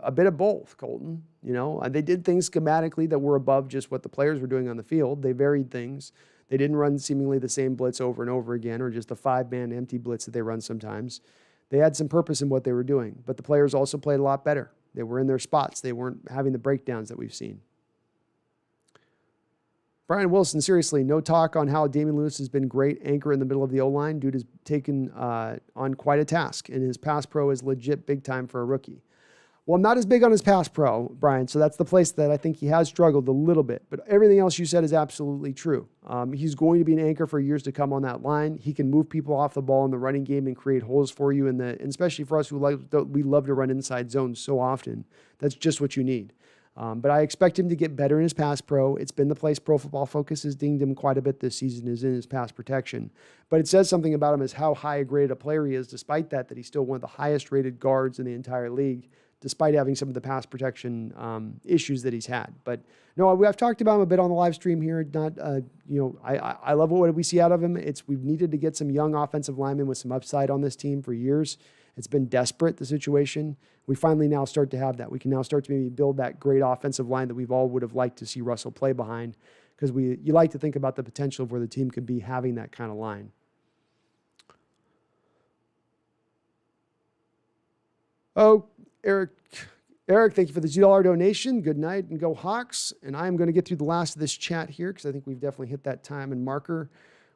a bit of both, Colton. They did things schematically that were above just what the players were doing on the field. They varied things. They didn't run seemingly the same blitz over and over again or just the 5-man empty blitz that they run sometimes. They had some purpose in what they were doing, but the players also played a lot better. They were in their spots. They weren't having the breakdowns that we've seen. Brian Wilson, seriously, no talk on how Damian Lewis has been great anchor in the middle of the O-line. Dude has taken on quite a task, and his pass pro is legit big time for a rookie. Well, I'm not as big on his pass pro, Brian, so that's the place that I think he has struggled a little bit. But everything else you said is absolutely true. He's going to be an anchor for years to come on that line. He can move people off the ball in the running game and create holes for you, and especially for us we love to run inside zones so often. That's just what you need. But I expect him to get better in his pass pro. It's been the place Pro Football Focus has dinged him quite a bit this season is in his pass protection. But it says something about him as how high a grade a player he is, despite that he's still one of the highest rated guards in the entire league, despite having some of the pass protection issues that he's had. But no, I've talked about him a bit on the live stream here. I love what we see out of him. We've needed to get some young offensive linemen with some upside on this team for years, It's been desperate, the situation. We finally now start to have that. We can now start to maybe build that great offensive line that we've all would have liked to see Russell play behind, because you like to think about the potential of where the team could be having that kind of line. Oh, Eric, thank you for the $2 donation. Good night and go Hawks. And I'm going to get through the last of this chat here because I think we've definitely hit that time and marker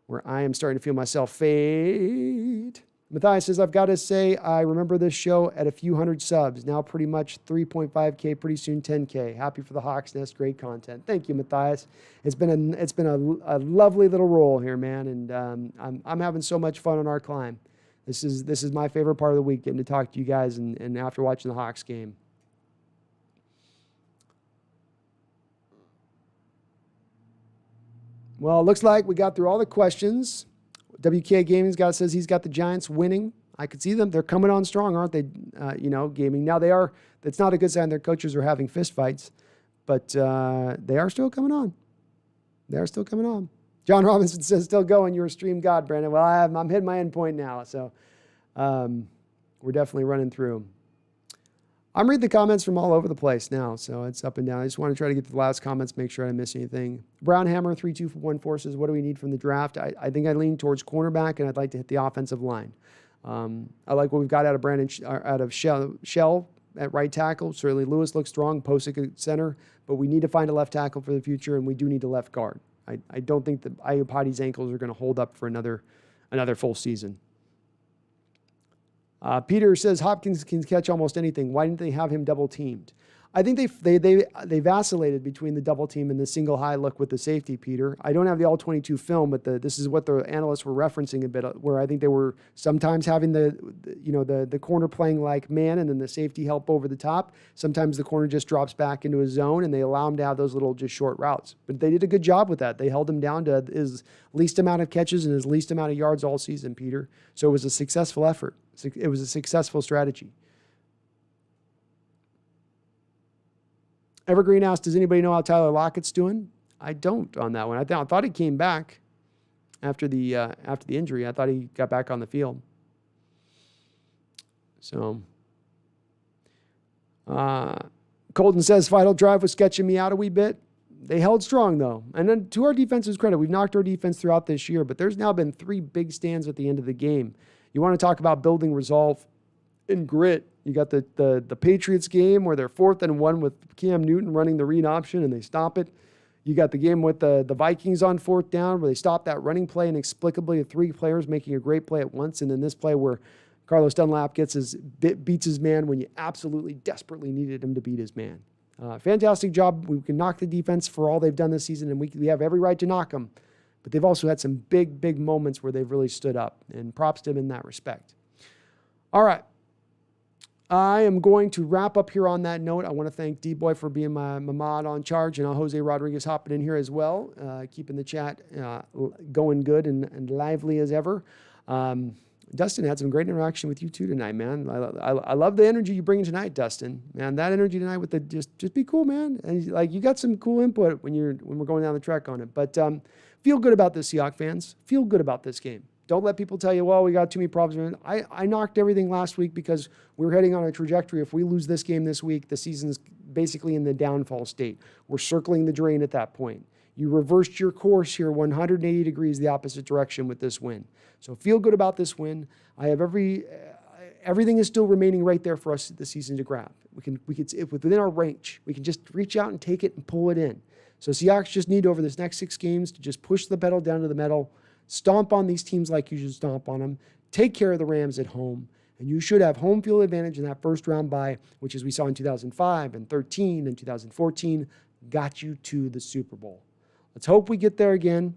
where I am starting to feel myself fade. Matthias says, I've got to say, I remember this show at a few hundred subs. Now pretty much 3.5K, pretty soon 10K. Happy for the Hawks Nest. Great content. Thank you, Matthias. It's been a lovely little roll here, man. And I'm having so much fun on our climb. This is my favorite part of the week, getting to talk to you guys and after watching the Hawks game. Well, it looks like we got through all the questions. WK Gaming's guy says he's got the Giants winning. I could see them. They're coming on strong, aren't they? Gaming. Now they are. It's not a good sign their coaches are having fist fights, but they are still coming on. They are still coming on. John Robinson says, still going. You're a stream god, Brandon. Well, I'm hitting my end point now, so we're definitely running through. I'm reading the comments from all over the place now, so it's up and down. I just want to try to get to the last comments, make sure I didn't miss anything. Brown Hammer 3214 says, what do we need from the draft? I think I lean towards cornerback, and I'd like to hit the offensive line. I like what we've got out of Shell at right tackle. Certainly Lewis looks strong, Posick at center, but we need to find a left tackle for the future, and we do need a left guard. I don't think that Iupati's ankles are going to hold up for another full season. Peter says Hopkins can catch almost anything. Why didn't they have him double teamed? I think they vacillated between the double team and the single high look with the safety, Peter. I don't have the all-22 film, but this is what the analysts were referencing a bit, where I think they were sometimes having the corner playing like man and then the safety help over the top. Sometimes the corner just drops back into his zone and they allow him to have those little just short routes. But they did a good job with that. They held him down to his least amount of catches and his least amount of yards all season, Peter. So it was a successful effort. It was a successful strategy. Evergreen asked, does anybody know how Tyler Lockett's doing? I don't on that one. I thought he came back after the injury. I thought he got back on the field. So, Colton says, final drive was sketching me out a wee bit. They held strong, though. And then to our defense's credit, we've knocked our defense throughout this year, but there's now been 3 big stands at the end of the game. You want to talk about building resolve and grit. You got the Patriots game where they're 4th and 1 with Cam Newton running the read option and they stop it. You got the game with the Vikings on 4th down where they stop that running play inexplicably, 3 players making a great play at once. And then this play where Carlos Dunlap beats his man when you absolutely desperately needed him to beat his man. Fantastic job. We can knock the defense for all they've done this season, and we have every right to knock them. But they've also had some big, big moments where they've really stood up, and props to them in that respect. All right. I am going to wrap up here on that note. I want to thank D-Boy for being my mod on charge, and Jose Rodriguez hopping in here as well, keeping the chat going good and lively as ever. Dustin had some great interaction with you too tonight, man. I love the energy you bring in tonight, Dustin. Man, that energy tonight with the just be cool, man. And like you got some cool input when we're going down the track on it. But feel good about this, Seahawks fans. Feel good about this game. Don't let people tell you, well, we got too many problems. I knocked everything last week because we're heading on a trajectory. If we lose this game this week, the season's basically in the downfall state. We're circling the drain at that point. You reversed your course here 180 degrees the opposite direction with this win. So feel good about this win. I have everything is still remaining right there for us this season to grab. If within our range. We can just reach out and take it and pull it in. So Seahawks just need over this next 6 games to just push the pedal down to the metal, stomp on these teams like you should stomp on them, take care of the Rams at home, and you should have home field advantage in that first round bye, which as we saw in 2005 and 13 and 2014, got you to the Super Bowl. Let's hope we get there again.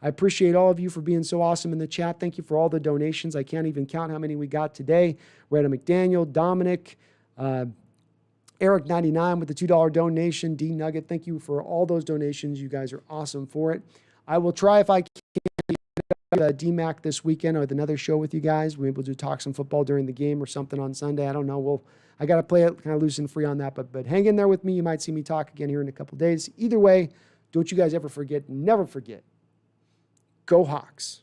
I appreciate all of you for being so awesome in the chat. Thank you for all the donations. I can't even count how many we got today. Retta McDaniel, Dominic, Eric99 with the $2 donation, D Nugget. Thank you for all those donations. You guys are awesome for it. I will try if I can DMAC this weekend with another show with you guys. We're able to talk some football during the game or something on Sunday. I don't know. I got to play it kind of loose and free on that, but hang in there with me. You might see me talk again here in a couple days. Either way, don't you guys ever forget, never forget, go Hawks.